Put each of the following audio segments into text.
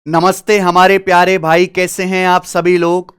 नमस्ते हमारे प्यारे भाई, कैसे हैं आप सभी लोग।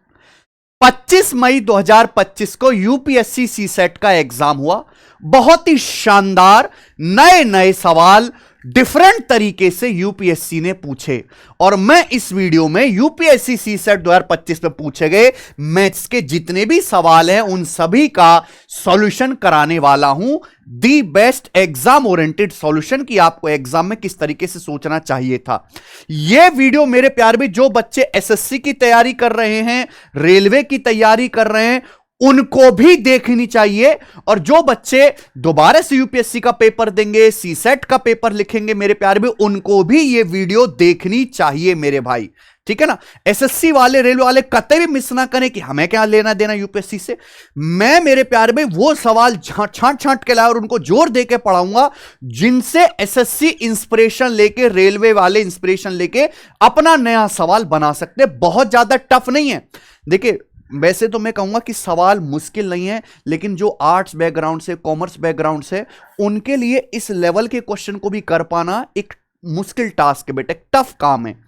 25 मई 2025 को यूपीएससी सीसेट का एग्जाम हुआ। बहुत ही शानदार नए नए सवाल डिफरेंट तरीके से यूपीएससी ने पूछे और मैं इस वीडियो में यूपीएससी सीसेट 2025 में पूछे गए मैथ्स के जितने भी सवाल हैं उन सभी का सॉल्यूशन कराने वाला हूं। The best exam oriented solution की आपको एग्जाम में किस तरीके से सोचना चाहिए था। यह वीडियो मेरे प्यार भी जो बच्चे एसएससी की तैयारी कर रहे हैं, रेलवे की तैयारी कर रहे हैं, उनको भी देखनी चाहिए। और जो बच्चे दोबारा से यूपीएससी का पेपर देंगे, सीसेट का पेपर लिखेंगे, मेरे प्यार भी उनको भी ये वीडियो देखनी चाहिए मेरे भाई, ठीक है ना। एसएससी वाले, रेलवे वाले कतई भी मिस ना करें कि हमें क्या लेना देना यूपीएससी से। मैं मेरे प्यार में वो सवाल छांट छांट के लाया और उनको जोर दे के पढ़ाऊंगा जिनसे एसएससी इंस्पिरेशन लेके, रेलवे वाले इंस्पिरेशन लेके अपना नया सवाल बना सकते। बहुत ज्यादा टफ नहीं है। देखिए, वैसे तो मैं कहूंगा कि सवाल मुश्किल नहीं है, लेकिन जो आर्ट्स बैकग्राउंड से, कॉमर्स बैकग्राउंड से, उनके लिए इस लेवल के क्वेश्चन को भी कर पाना एक मुश्किल टास्क है बेटा, एक टफ काम है।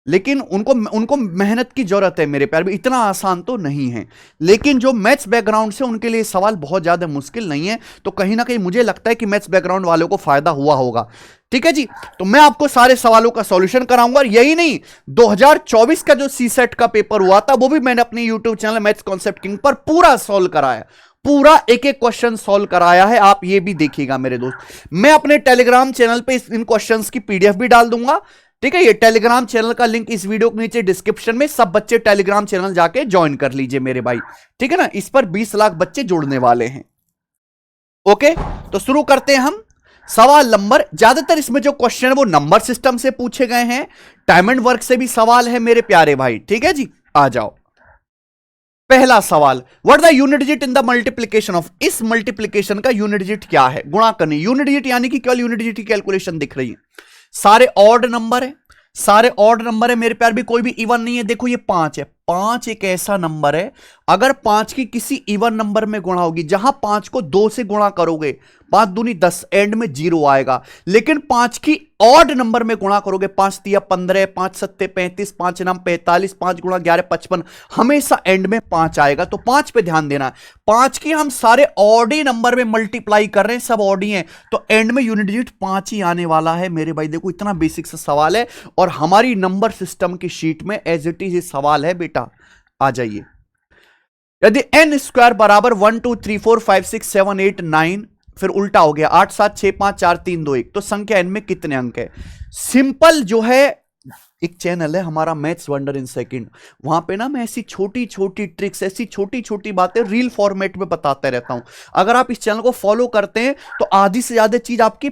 लेकिन उनको मेहनत की जरूरत है मेरे प्यार में, इतना आसान तो नहीं है। लेकिन जो मैथ्स बैकग्राउंड से, उनके लिए सवाल बहुत ज्यादा मुश्किल नहीं है। तो कहीं ना कहीं मुझे लगता है कि मैथ्स बैकग्राउंड वालों को फायदा हुआ होगा, ठीक है जी। तो मैं आपको सारे सवालों का सॉल्यूशन कराऊंगा। और यही नहीं, 2024 का जो सीसेट का पेपर हुआ था वो भी मैंने अपने YouTube channel maths concept king पर पूरा सॉल्व कराया, पूरा एक एक क्वेश्चन सॉल्व कराया है। आप ये भी देखिएगा मेरे दोस्त। मैं अपने टेलीग्राम चैनल पे इन क्वेश्चंस की पीडीएफ भी डाल दूंगा, ठीक है। ये टेलीग्राम चैनल का लिंक इस वीडियो के नीचे डिस्क्रिप्शन में, सब बच्चे टेलीग्राम चैनल जाके ज्वाइन कर लीजिए मेरे भाई, ठीक है ना। इस पर 20 लाख बच्चे जुड़ने वाले हैं। ओके, तो शुरू करते हैं हम। सवाल नंबर, ज्यादातर इसमें जो क्वेश्चन है वो नंबर सिस्टम से पूछे गए हैं, टाइम एंड वर्क से भी सवाल है मेरे प्यारे भाई, ठीक है जी। आ जाओ, पहला सवाल, what the unit digit in the multiplication of. इस मल्टीप्लीकेशन का यूनिट डिजिट क्या है? गुणा करनी। यूनिट डिजिट यानी कि केवल यूनिट डिजिट की कैलकुलेशन दिख रही है। सारे ऑड नंबर है, सारे ऑड नंबर है मेरे प्यार भी, कोई भी इवन नहीं है। देखो ये 5 है, 5 एक ऐसा नंबर है, अगर 5 की किसी इवन नंबर में गुणा होगी, जहां 5 को 2 से गुणा करोगे, 5 दूनी 10, एंड में 0 आएगा। लेकिन 5 की ऑड नंबर में गुणा करोगे, 5 तिया 15, 5 सत्ते 35, 5 नाम 45, 5 गुणा 11 55, हमेशा एंड में 5 आएगा। तो 5 पे ध्यान देना है। 5 की हम सारे ऑडी नंबर में मल्टीप्लाई कर रहे हैं, सब ऑडी हैं, तो एंड में यूनिट डिजिट 5 ही आने वाला है मेरे भाई। देखो इतना बेसिक सा सवाल है और हमारी नंबर सिस्टम की शीट में एज इट इज सवाल है बेटा। आ जाइए, यदि n स्क्वायर बराबर 1 2 3 4 5 6 7 8 9, फिर उल्टा हो गया 8 7 6 5 4 3 2 1, तो संख्या n में कितने अंक है? सिंपल जो है, एक चैनल है हमारा मैथ्स वंडर इन सेकंड, वहां पे ना मैं ऐसी छोटी छोटी ट्रिक्स, ऐसी छोटी छोटी बातें रील फॉर्मेट में बताते रहता हूं। अगर आप इस चैनल को फॉलो करते हैं तो आधी से ज्यादा चीज आपकी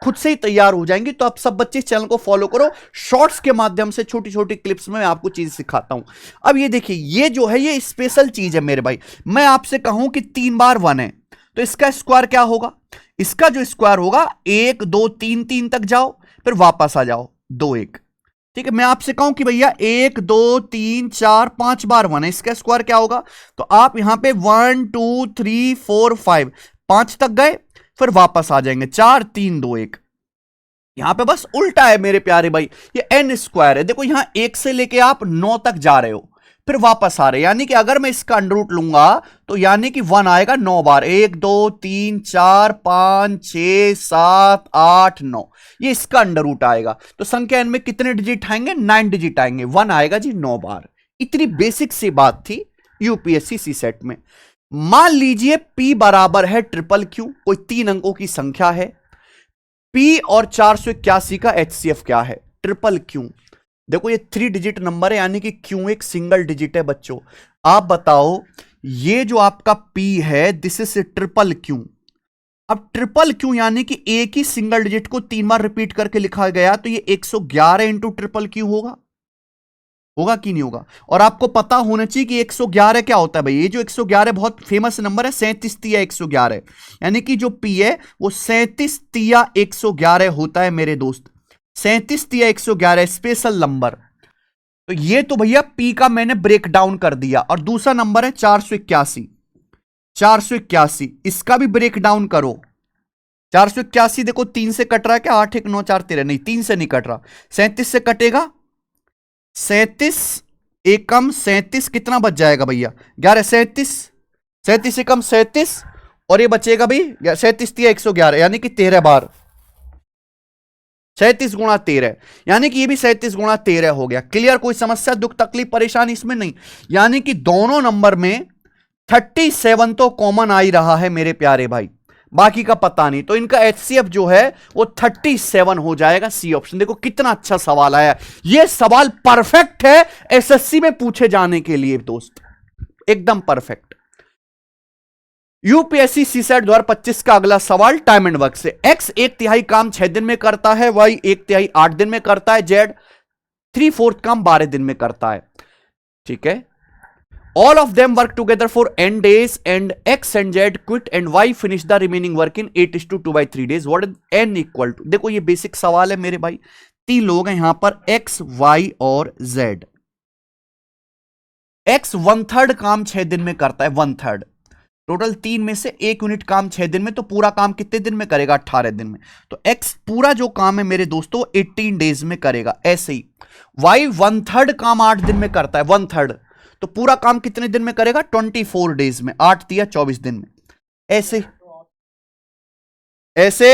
खुद से ही तैयार हो जाएंगी। तो आप सब बच्चे इस चैनल को फॉलो करो, शॉर्ट्स के माध्यम से छोटी छोटी क्लिप्स में मैं आपको चीज सिखाता हूं। अब ये देखिए, ये जो है ये स्पेशल चीज है मेरे भाई। मैं आपसे कहूं कि 3 बार 1 है, तो इसका स्क्वायर क्या होगा? इसका जो स्क्वायर होगा 1 2 3 3 तक जाओ, फिर वापस आ जाओ 2 1, ठीक है। मैं आपसे कहूं कि भैया 1 2 3 4 5 बार 1 है, इसका स्क्वायर क्या होगा? तो आप यहां पे 1 2 3 4 5, 5 तक गए, फिर वापस आ जाएंगे 4 3 2 1। यहां पे बस उल्टा है मेरे प्यारे भाई, ये n स्क्वायर है। देखो यहां 1 से लेके आप 9 तक जा रहे हो, फिर वापस आ रहे, यानी कि अगर मैं इसका अंडर रूट लूंगा तो यानी कि 1 आएगा 9 बार। 1 2 3 4 5 6 7 8 9, ये इसका अंडर रूट आएगा। तो संख्या n में कितने डिजिट आएंगे? 9 डिजिट आएंगे। 1 आएगा जी 9 बार। इतनी बेसिक सी बात थी यूपीएससी सीसेट में। मान लीजिए P बराबर है ट्रिपल क्यू, कोई 3 अंकों की संख्या है। P और 481 का HCF क्या है? Triple Q. देखो ये 3 डिजिट नंबर है, यानी कि क्यू एक सिंगल डिजिट है बच्चों। आप बताओ, ये जो आपका P है, दिस इज ट्रिपल क्यू। अब ट्रिपल क्यू यानी कि एक ही सिंगल डिजिट को 3 बार रिपीट करके लिखा गया, तो ये 111 इंटू ट्रिपल क्यू होगा, होगा कि नहीं होगा? और आपको पता होना चाहिए कि 111 क्या होता है भाई। ये जो 111 बहुत फेमस नंबर है, 37 तिया 111, यानी कि जो P है वो 37 तिया 111 होता है मेरे दोस्त। 37 तिया 111 स्पेशल नंबर। तो ये तो भैया P का मैंने ब्रेक डाउन कर दिया। और दूसरा नंबर है 481, 481, इसका भी ब्रेक डाउन करो। 481 देखो 3 से कट रहा है क्या? 8 1 9 4 13, नहीं 3 से नहीं कट रहा। 37 से कटेगा 37 एकम 37 कितना बच जाएगा भैया? 11 37, 37 एकम 37 और ये बचेगा भाई 37 दिया 111 यानी कि 13 बार, 37 गुणा 13 यानी कि ये भी 37 गुणा 13 हो गया। क्लियर? कोई समस्या दुख तकलीफ परेशानी इसमें नहीं, यानी कि दोनों नंबर में 37 तो कॉमन आ ही रहा है मेरे प्यारे भाई, बाकी का पता नहीं। तो इनका एचसीएफ जो है वो 37 हो जाएगा, सी ऑप्शन। देखो कितना अच्छा सवाल आया, ये सवाल परफेक्ट है एसएससी में पूछे जाने के लिए दोस्त, एकदम परफेक्ट। यूपीएससी सीसेट 2025 का अगला सवाल टाइम एंड वर्क से। एक्स 1/3 काम 6 दिन में करता है, वाई 1/3 8 दिन में करता है, जेड 3/4 काम 12 दिन में करता है। ठीक है, all of them work together for n days and x and z quit and y finish the remaining work in 8:2/3 days. What is n equal to? देखो ये बेसिक सवाल है मेरे भाई, 3 लोग हैं यहां पर x, y और z। x 1/3 काम 6 दिन में करता है, 1/3 टोटल 3 में से 1 यूनिट काम 6 दिन में, तो पूरा काम कितने दिन में करेगा? 18 दिन में। तो x पूरा जो काम है मेरे दोस्तों 18 डेज में करेगा। ऐसे ही y 1/3 काम 8 दिन में करता है, 1/3 तो पूरा काम कितने दिन में करेगा? 24 डेज में, 8 दिया 24 दिन में। ऐसे ऐसे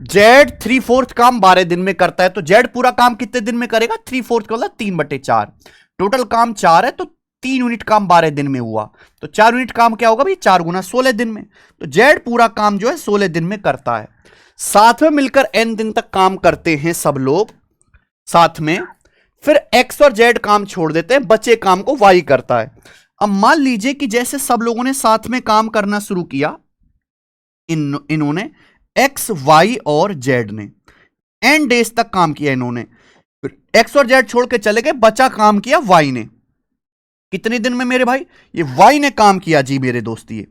जेड 3/4 काम 12 दिन में करता है, तो जेड पूरा काम कितने दिन में करेगा? 3/4 का मतलब 3/4। टोटल काम 4 है तो 3 यूनिट काम 12 दिन में हुआ, तो 4 यूनिट काम क्या होगा भाई? 4 गुना 16 दिन में। तो जेड पूरा काम जो है 16 दिन में करता है। साथ में मिलकर n दिन तक काम करते हैं सब लोग साथ में, फिर x और z काम छोड़ देते हैं, बचे काम को y करता है। अब मान लीजिए कि जैसे सब लोगों ने साथ में काम करना शुरू किया, इन्होंने x, y और z ने n डेज तक काम किया इन्होंने, फिर x और z छोड़ के चले गए, बचा काम किया y ने। कितने दिन में मेरे भाई? ये y ने काम किया जी मेरे दोस्त, ये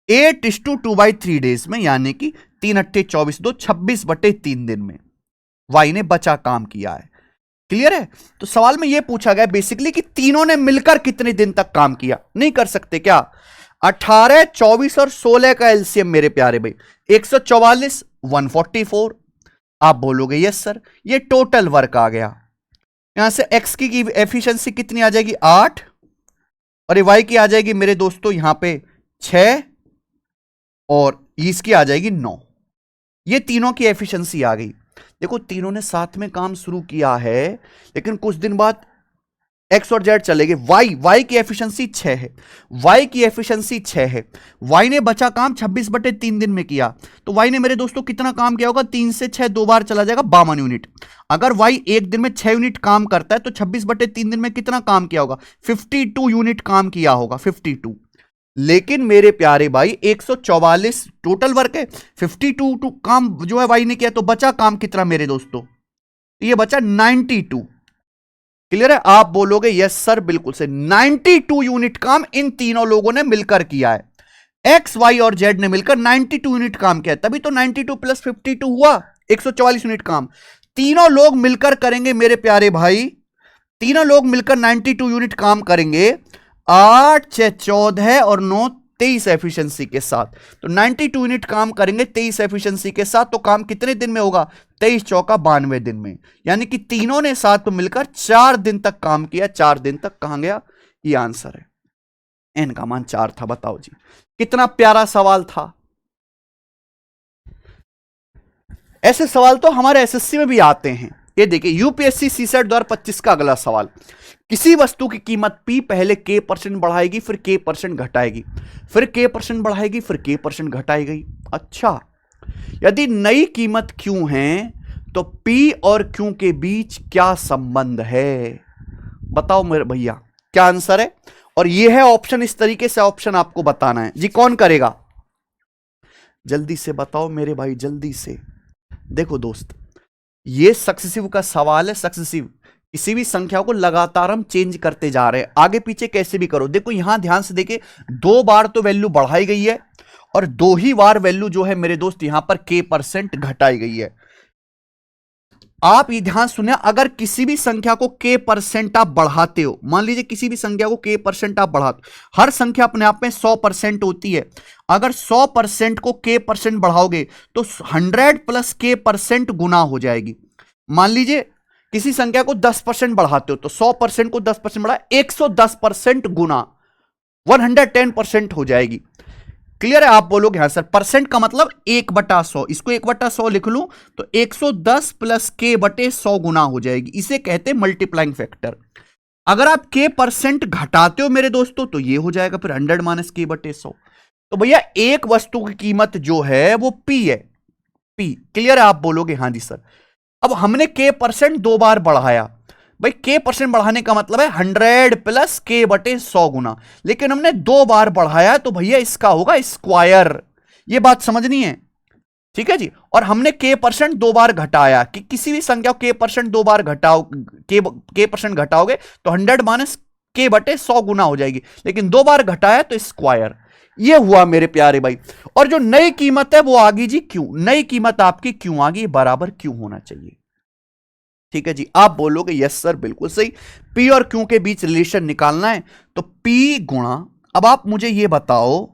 8:2/3 डेज में, यानी कि 3 8 24 2 26/3 दिन में y ने बचा काम किया है। क्लियर है? तो सवाल में यह पूछा गया बेसिकली कि तीनों ने मिलकर कितने दिन तक काम किया। नहीं कर सकते क्या? 18, 24 और 16 का एलसीएम मेरे प्यारे भाई 144, 144। आप बोलोगे यस सर, ये टोटल वर्क आ गया। यहां से एक्स की एफिशिएंसी कितनी आ जाएगी? 8, और ये वाई की आ जाएगी मेरे दोस्तों यहां पे 6, और इसकी आ जाएगी 9। ये तीनों की एफिशिएंसी आ गई। देखो तीनों ने साथ में काम शुरू किया है, लेकिन कुछ दिन बाद एक्स और जेड चले गए। वाई की एफिशिएंसी 6 है, वाई की एफिशिएंसी 6 है। वाई ने बचा काम 26/3 दिन में किया, तो वाई ने मेरे दोस्तों कितना काम किया होगा? 3 से 6 2 बार चला जाएगा, 52 यूनिट। अगर वाई एक दिन में 6 यूनिट काम करता है तो 26/3 दिन में कितना काम किया होगा? 52 यूनिट काम किया होगा, 52। लेकिन मेरे प्यारे भाई 144 टोटल वर्क है, 52 काम जो है वाई ने किया, तो बचा काम कितना मेरे दोस्तों? ये बचा 92। क्लियर है? आप बोलोगे यस सर, बिल्कुल से 92 यूनिट काम इन तीनों लोगों ने मिलकर किया है। एक्स, वाई और जेड ने मिलकर 92 यूनिट काम किया, तभी तो 92 + 52 हुआ 144 यूनिट काम। तीनों लोग मिलकर करेंगे मेरे प्यारे भाई, तीनों लोग मिलकर 92 यूनिट काम करेंगे, 8 6 14 और 9 23 एफिशिएंसी के साथ। तो 92 यूनिट काम करेंगे 23 एफिशिएंसी के साथ, तो काम कितने दिन में होगा? 23 चौका 92 दिन में। यानी कि तीनों ने साथ में मिलकर 4 दिन तक काम किया। 4 दिन तक कहां गया? ये आंसर है, एन का मान 4 था। बताओ जी, कितना प्यारा सवाल था। ऐसे सवाल तो हमारे एसएससी में भी आते हैं। ये देखिए यूपीएससी सीसेट 2025 का अगला सवाल। किसी वस्तु की कीमत P पहले K% बढ़ाएगी, फिर K% घटाएगी, फिर K% बढ़ाएगी, फिर K% घटाएगी। अच्छा, यदि नई कीमत Q है तो P और Q के बीच क्या संबंध है? बताओ मेरे भैया, क्या आंसर है? और यह है ऑप्शन, इस तरीके से ऑप्शन आपको बताना है जी। कौन करेगा? जल्दी से बताओ मेरे भाई, जल्दी से। देखो दोस्त, ये सक्सेसिव का सवाल है। सक्सेसिव किसी भी संख्या को लगातार हम चेंज करते जा रहे हैं, आगे पीछे कैसे भी करो। देखो यहां ध्यान से देखिए, 2 बार तो वैल्यू बढ़ाई गई है और 2 ही बार वैल्यू जो है मेरे दोस्त यहां पर K% घटाई गई है। आप ये ध्यान सुनिए, अगर किसी भी संख्या को K% आप बढ़ाते हो, मान लीजिए किसी भी संख्या को K% आप बढ़ाते हो, हर संख्या अपने आप में 100% होती है। अगर 100% को K% बढ़ाओगे तो 100 + K% गुना हो जाएगी। मान लीजिए किसी संख्या को 10% बढ़ाते हो तो 100% को 10% बढ़ा 110% गुना 110% हो जाएगी। क्लियर है? आप बोलोगे हाँ सर, परसेंट का मतलब 1/100, इसको 1/100 लिख लूं तो 110 प्लस के बटे 100 गुना हो जाएगी। इसे कहते हैं मल्टीप्लाइंग फैक्टर। अगर आप के परसेंट घटाते हो मेरे दोस्तों तो ये हो जाएगा फिर 100 माइनस के बटे 100। तो भैया एक वस्तु की कीमत जो है वो पी है, पी। क्लियर है? आप बोलोगे हाँ जी सर। अब हमने के परसेंट 2 बार बढ़ाया, भाई के परसेंट बढ़ाने का मतलब है 100 प्लस के बटे 100 गुना, लेकिन हमने 2 बार बढ़ाया तो भैया इसका होगा स्क्वायर। ये बात समझनी है, ठीक है जी। और हमने के परसेंट 2 बार घटाया कि किसी भी संख्या को के परसेंट 2 बार घटाओ, के परसेंट घटाओगे तो 100 माइनस के बटे 100 गुना हो जाएगी, लेकिन 2 बार घटाया तो स्क्वायर। ये हुआ मेरे प्यारे भाई। और जो नई कीमत है वो आ गई जी क्यों। नई कीमत आपकी क्यों आ गई, बराबर क्यों होना चाहिए। ठीक है जी। आप बोलोगे यस सर बिल्कुल सही, पी और क्यू के बीच रिलेशन निकालना है तो पी गुणा, अब आप मुझे ये बताओ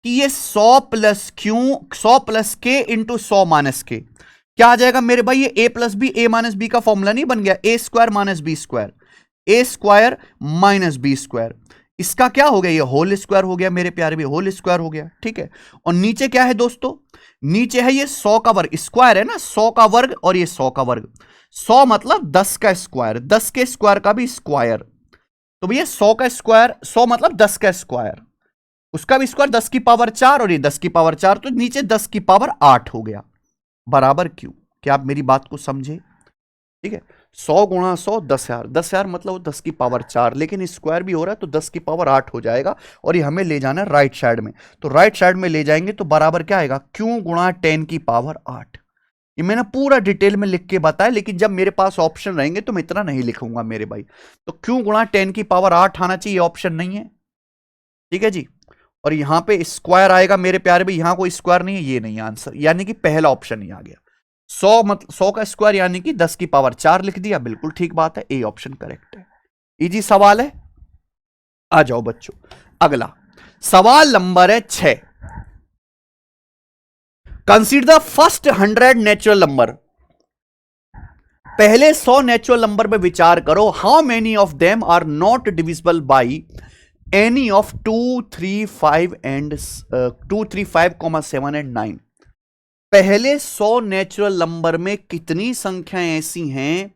कि ये 100 प्लस क्यू, 100 प्लस के इंटू 100 माइनस के क्या आ जाएगा मेरे भाई। ये ए प्लस बी, ए माइनस बी का फॉर्मूला नहीं बन गया, ए स्क्वायर माइनस बी स्क्वायर, ए स्क्वायर माइनस बी स्क्वायर। इसका क्या हो गया, ये होल स्क्वायर हो गया मेरे प्यारे भी, होल स्क्वायर हो गया। ठीक है। और नीचे क्या है दोस्तों, नीचे है ये 100 का वर्ग, स्क्वायर है ना, 100 का वर्ग और ये 100 का वर्ग। 100 मतलब 10 का स्क्वायर, 10 के स्क्वायर का भी स्क्वायर। तो भैया 100 का स्क्वायर, 100 मतलब 10 का स्क्वायर, उसका भी स्क्वायर 10 की पावर 4 और ये 10 की पावर 4, तो नीचे 10 की पावर 8 हो गया, बराबर क्यों। क्या आप मेरी बात को समझे। ठीक है। 100 गुणा 100 10,000, 10,000 मतलब 10 की पावर 4, लेकिन स्क्वायर भी हो रहा है तो 10 की पावर 8 हो जाएगा। और ये हमें ले जाना है राइट साइड में, तो राइट साइड में ले जाएंगे तो बराबर क्या आएगा, क्यों गुणा 10 की पावर 8। ये मैंने पूरा डिटेल में लिख के बताया, लेकिन जब मेरे पास ऑप्शन रहेंगे तो मैं इतना नहीं लिखूंगा मेरे भाई। तो क्यों गुणा 10 की पावर 8 आना चाहिए, ऑप्शन नहीं है। ठीक है जी। और यहां पे स्क्वायर आएगा मेरे प्यारे भाई, यहां कोई स्क्वायर नहीं है, ये नहीं आंसर, यानी कि पहला ऑप्शन ही आ गया। 100 मतलब 100 का स्क्वायर यानी कि 10 की पावर 4 लिख दिया, बिल्कुल ठीक बात है, ए ऑप्शन करेक्ट है। इजी सवाल है। आ जाओ बच्चों, अगला सवाल नंबर है 6। Consider the first 100 natural number. पहले 100 नेचुरल नंबर पे विचार करो। How many of them are not divisible by any of 2, 3, 5 and 2, 3, 5,7 and 9। पहले 100 नेचुरल नंबर में कितनी संख्याएं ऐसी हैं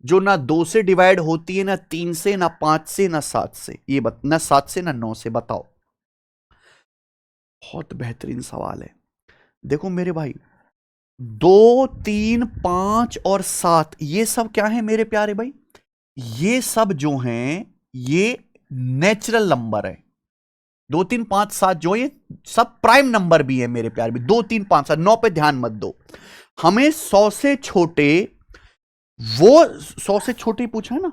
जो ना 2 से डिवाइड होती है, ना 3 से, ना 5 से, ना 7 से। ये ना 7 से ना 9 से, बताओ। बहुत बेहतरीन सवाल है। देखो मेरे भाई, 2, 3, 5 और 7 ये सब क्या है मेरे प्यारे भाई, ये सब जो हैं ये नेचुरल नंबर है। 2, 3, 5, 7 जो ये सब प्राइम नंबर भी है मेरे प्यारे भी। 2, 3, 5, 7, 9 पे ध्यान मत दो। हमें 100 से छोटे, वो 100 से छोटे पूछा है ना,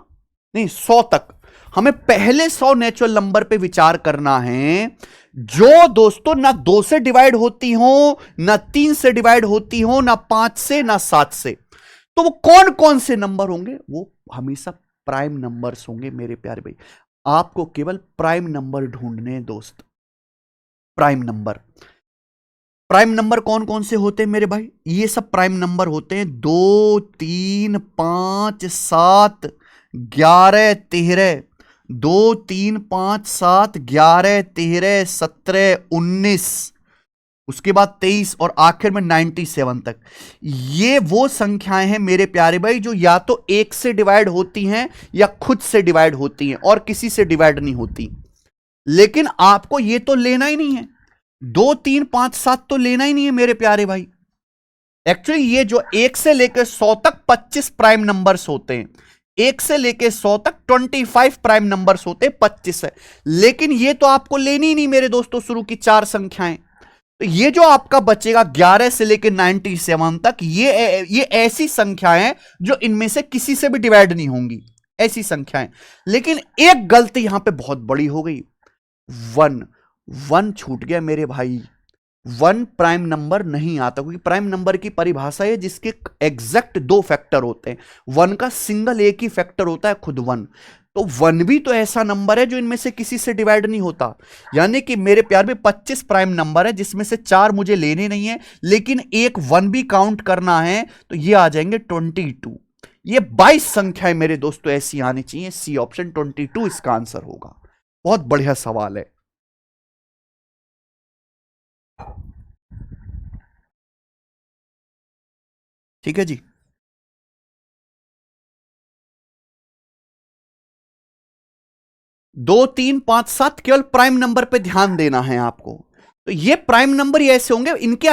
नहीं 100 तक। हमें पहले 100 नेचुरल नंबर पे विचार करना है जो दोस्तों ना 2 से डिवाइड होती हो, ना 3 से डिवाइड होती हो, ना 5 से, ना 7 से। तो वो कौन कौन से नंबर होंगे, वो हमेशा प्राइम नंबर्स होंगे मेरे प्यारे भाई। आपको केवल प्राइम नंबर ढूंढने हैं दोस्त। प्राइम नंबर, प्राइम नंबर कौन कौन से होते हैं मेरे भाई, ये सब प्राइम नंबर होते हैं 2, 3, 5, 7, 11, 13। 2, 3, 5, 7, 11, 13, 17, 19, उसके बाद 23 और आखिर में 97 तक। ये वो संख्याएं हैं मेरे प्यारे भाई जो या तो 1 से डिवाइड होती हैं या खुद से डिवाइड होती हैं और किसी से डिवाइड नहीं होती। लेकिन आपको ये तो लेना ही नहीं है, 2, 3, 5, 7 तो लेना ही नहीं है मेरे प्यारे भाई। एक्चुअली ये जो 1 से लेकर 100 तक 25 प्राइम नंबर्स होते हैं, 1 से लेकर 100 तक 25 प्राइम नंबर्स होते हैं, 25 है। लेकिन ये तो आपको लेनी ही नहीं मेरे दोस्तों, शुरू की 4 संख्याएं। तो ये जो आपका बचेगा 11 से लेकर 97 तक, ये ऐसी संख्याएं जो इनमें से किसी से भी डिवाइड नहीं होंगी, ऐसी संख्याएं। लेकिन एक गलती यहां पे बहुत बड़ी हो गई, 1 छूट गया मेरे भाई। 1 प्राइम नंबर नहीं आता, क्योंकि प्राइम नंबर की परिभाषा है जिसके एग्जैक्ट 2 फैक्टर होते हैं। 1 का सिंगल एक ही फैक्टर होता है, खुद 1। तो 1 भी तो ऐसा नंबर है जो इनमें से किसी से डिवाइड नहीं होता। यानी कि मेरे प्यार में 25 प्राइम नंबर है जिसमें से 4 मुझे लेने नहीं है, लेकिन एक 1 भी काउंट करना है, तो ये आ जाएंगे 22। ये 22 संख्याएं मेरे दोस्तों ऐसी आनी चाहिए। सी ऑप्शन 22 इसका आंसर होगा। बहुत बढ़िया सवाल है। ठीक है जी। 2, 3, 5, 7 केवल प्राइम नंबर पे ध्यान देना है आपको। तो ये प्राइम नंबर ही ऐसे होंगे, इनके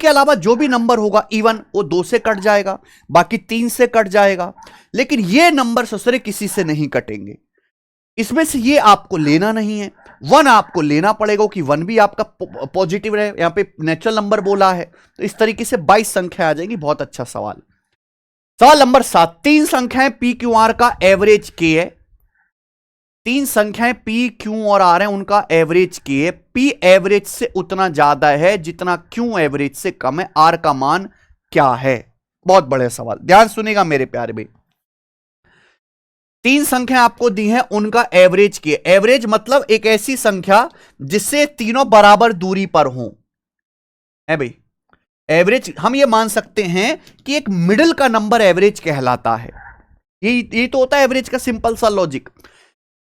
अलावा जो भी नंबर होगा इवन वो 2 से कट जाएगा, बाकी 3 से कट जाएगा, लेकिन ये नंबर ससुरे किसी से नहीं कटेंगे। इसमें से ये आपको लेना नहीं है। 1 आपको लेना पड़ेगा कि 1 भी आपका पॉजिटिव रहे, यहां पे नेचुरल नंबर बोला है। तो इस तरीके से 22 संख्या आ जाएंगी। बहुत अच्छा सवाल। सवाल नंबर 7, 3 संख्याएं पी क्यू आर का एवरेज के है। 3 संख्याएं पी क्यू और आर हैं, उनका एवरेज के है। पी एवरेज से उतना ज्यादा है जितना क्यू एवरेज से कम है। आर का मान क्या है? बहुत बड़े सवाल, ध्यान सुनेगा मेरे प्यारे भाई। 3 संख्या आपको दी है, उनका एवरेज के। एवरेज मतलब एक ऐसी संख्या जिससे तीनों बराबर दूरी पर हो, है भाई। एवरेज हम ये मान सकते हैं कि एक मिडिल का नंबर एवरेज कहलाता है। यही तो होता है एवरेज का सिंपल सा लॉजिक।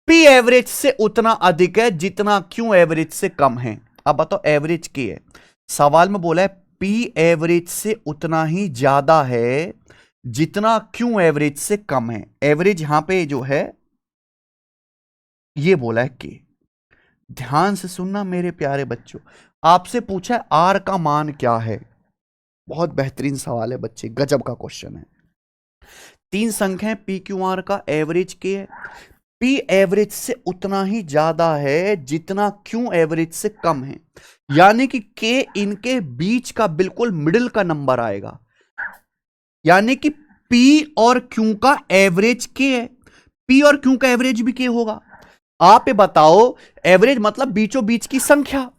पी एवरेज से उतना अधिक है जितना क्यू एवरेज से कम है। अब बताओ एवरेज क्या है? सवाल में बोला है पी एवरेज से उतना ही ज्यादा है जितना क्यू एवरेज से कम है। एवरेज यहां पे जो है ये बोला है कि, ध्यान से सुनना मेरे प्यारे बच्चों। आपसे पूछा है आर का मान क्या है। बहुत बेहतरीन सवाल है बच्चे, गजब का क्वेश्चन है। 3 संख्याएं पी क्यू आर का एवरेज के है। पी एवरेज से उतना ही ज्यादा है जितना क्यू एवरेज से कम है, यानी कि के इनके बीच का बिल्कुल मिडिल का नंबर आएगा। यानी कि पी और क्यू का एवरेज के है। पी और क्यू का एवरेज भी के होगा। आप ये बताओ, एवरेज मतलब बीचों बीच की संख्या।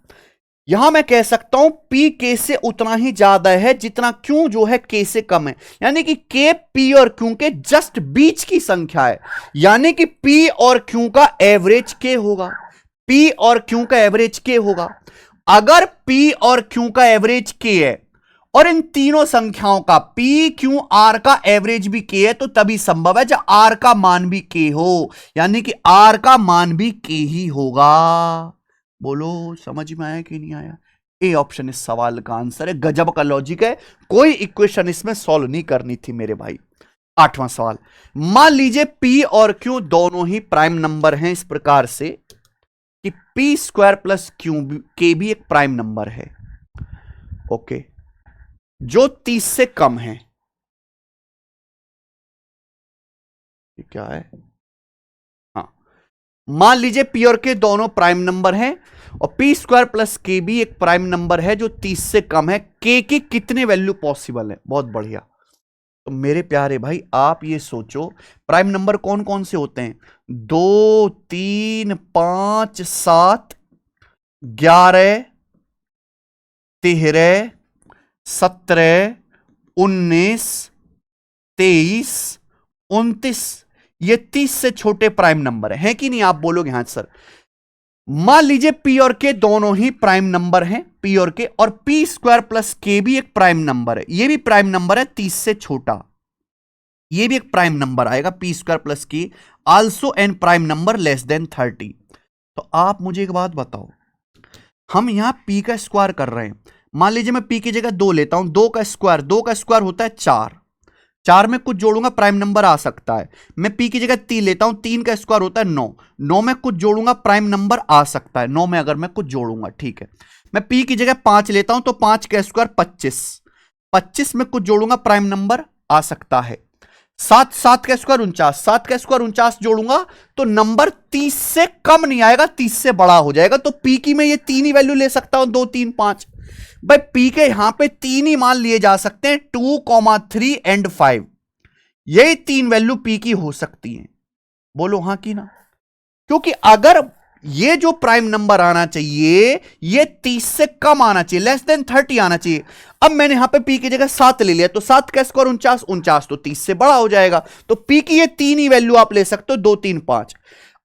यहां मैं कह सकता हूं पी के से उतना ही ज्यादा है जितना क्यू जो है के से कम है, यानी कि के पी और क्यू के जस्ट बीच की संख्या है। यानी कि पी और क्यू का एवरेज के होगा। पी और क्यू का एवरेज के होगा। अगर पी और क्यू का एवरेज के है और इन तीनों संख्याओं का पी क्यू आर का एवरेज भी के है, तो तभी संभव है जब आर का मान भी के हो, यानी कि आर का मान भी के ही होगा। बोलो समझ में आया कि नहीं आया? ए ऑप्शन इस सवाल का आंसर है। गजब का लॉजिक है, कोई इक्वेशन इसमें सॉल्व नहीं करनी थी मेरे भाई। 8वां सवाल, मान लीजिए पी और क्यू दोनों ही प्राइम नंबर हैं इस प्रकार से कि पी स्क्वायर प्लस क्यू के भी एक प्राइम नंबर है, ओके, जो 30 से कम है। ये क्या है? हाँ, मान लीजिए पी और के दोनों प्राइम नंबर हैं और पी स्क्वायर प्लस के भी एक प्राइम नंबर है जो 30 से कम है। के की कितने वैल्यू पॉसिबल है? बहुत बढ़िया। तो मेरे प्यारे भाई आप ये सोचो, प्राइम नंबर कौन कौन से होते हैं? 2, 3, 5, 7, 11, 13, 17, 19, 23, 29। ये 30 से छोटे प्राइम नंबर है कि नहीं? आप बोलोगे हाँ सर। मान लीजिए पी और के दोनों ही प्राइम नंबर हैं, पी और के, और पी स्क्वायर प्लस के भी एक प्राइम नंबर है। ये भी प्राइम नंबर है 30 से छोटा। ये भी एक प्राइम नंबर आएगा, पी स्क्वायर प्लस के also an prime number less than 30। तो आप मुझे एक बात बताओ, हम यहां पी का स्क्वायर कर रहे हैं। मान लीजिए मैं पी की जगह 2 लेता हूं। 2 का स्क्वायर होता है 4। 4 में कुछ जोड़ूंगा प्राइम नंबर आ सकता है। मैं पी की जगह 3 लेता हूं। 3 का स्क्वायर होता है 9। 9 में कुछ जोड़ूंगा प्राइम नंबर आ सकता है। 9 में अगर मैं कुछ जोड़ूंगा, ठीक है। मैं पी की जगह 5 लेता हूं तो 5 का स्क्वायर 25। 25 में कुछ जोड़ूंगा प्राइम नंबर आ सकता है। 7 का स्क्वायर 49। 7 का स्क्वायर 49 जोड़ूंगा तो नंबर 30 से कम नहीं आएगा, 30 से बड़ा हो जाएगा। तो पी की मैं ये 3 ही वैल्यू ले सकता हूं, 2, 3, 5। भाई पी के यहां पे 3 ही मान लिए जा सकते हैं, 2, 3 एंड 5। यही 3 वैल्यू पी की हो सकती हैं। बोलो हां कि ना? क्योंकि अगर ये जो प्राइम नंबर आना चाहिए ये 30 से कम आना चाहिए, लेस देन 30 आना चाहिए। अब मैंने यहां पे पी की जगह 7 ले लिया, तो 7 का स्क्वायर 49, 49 तो 30 से बड़ा हो जाएगा। तो पी की ये तीन ही वैल्यू आप ले सकते हो, 2 3 5।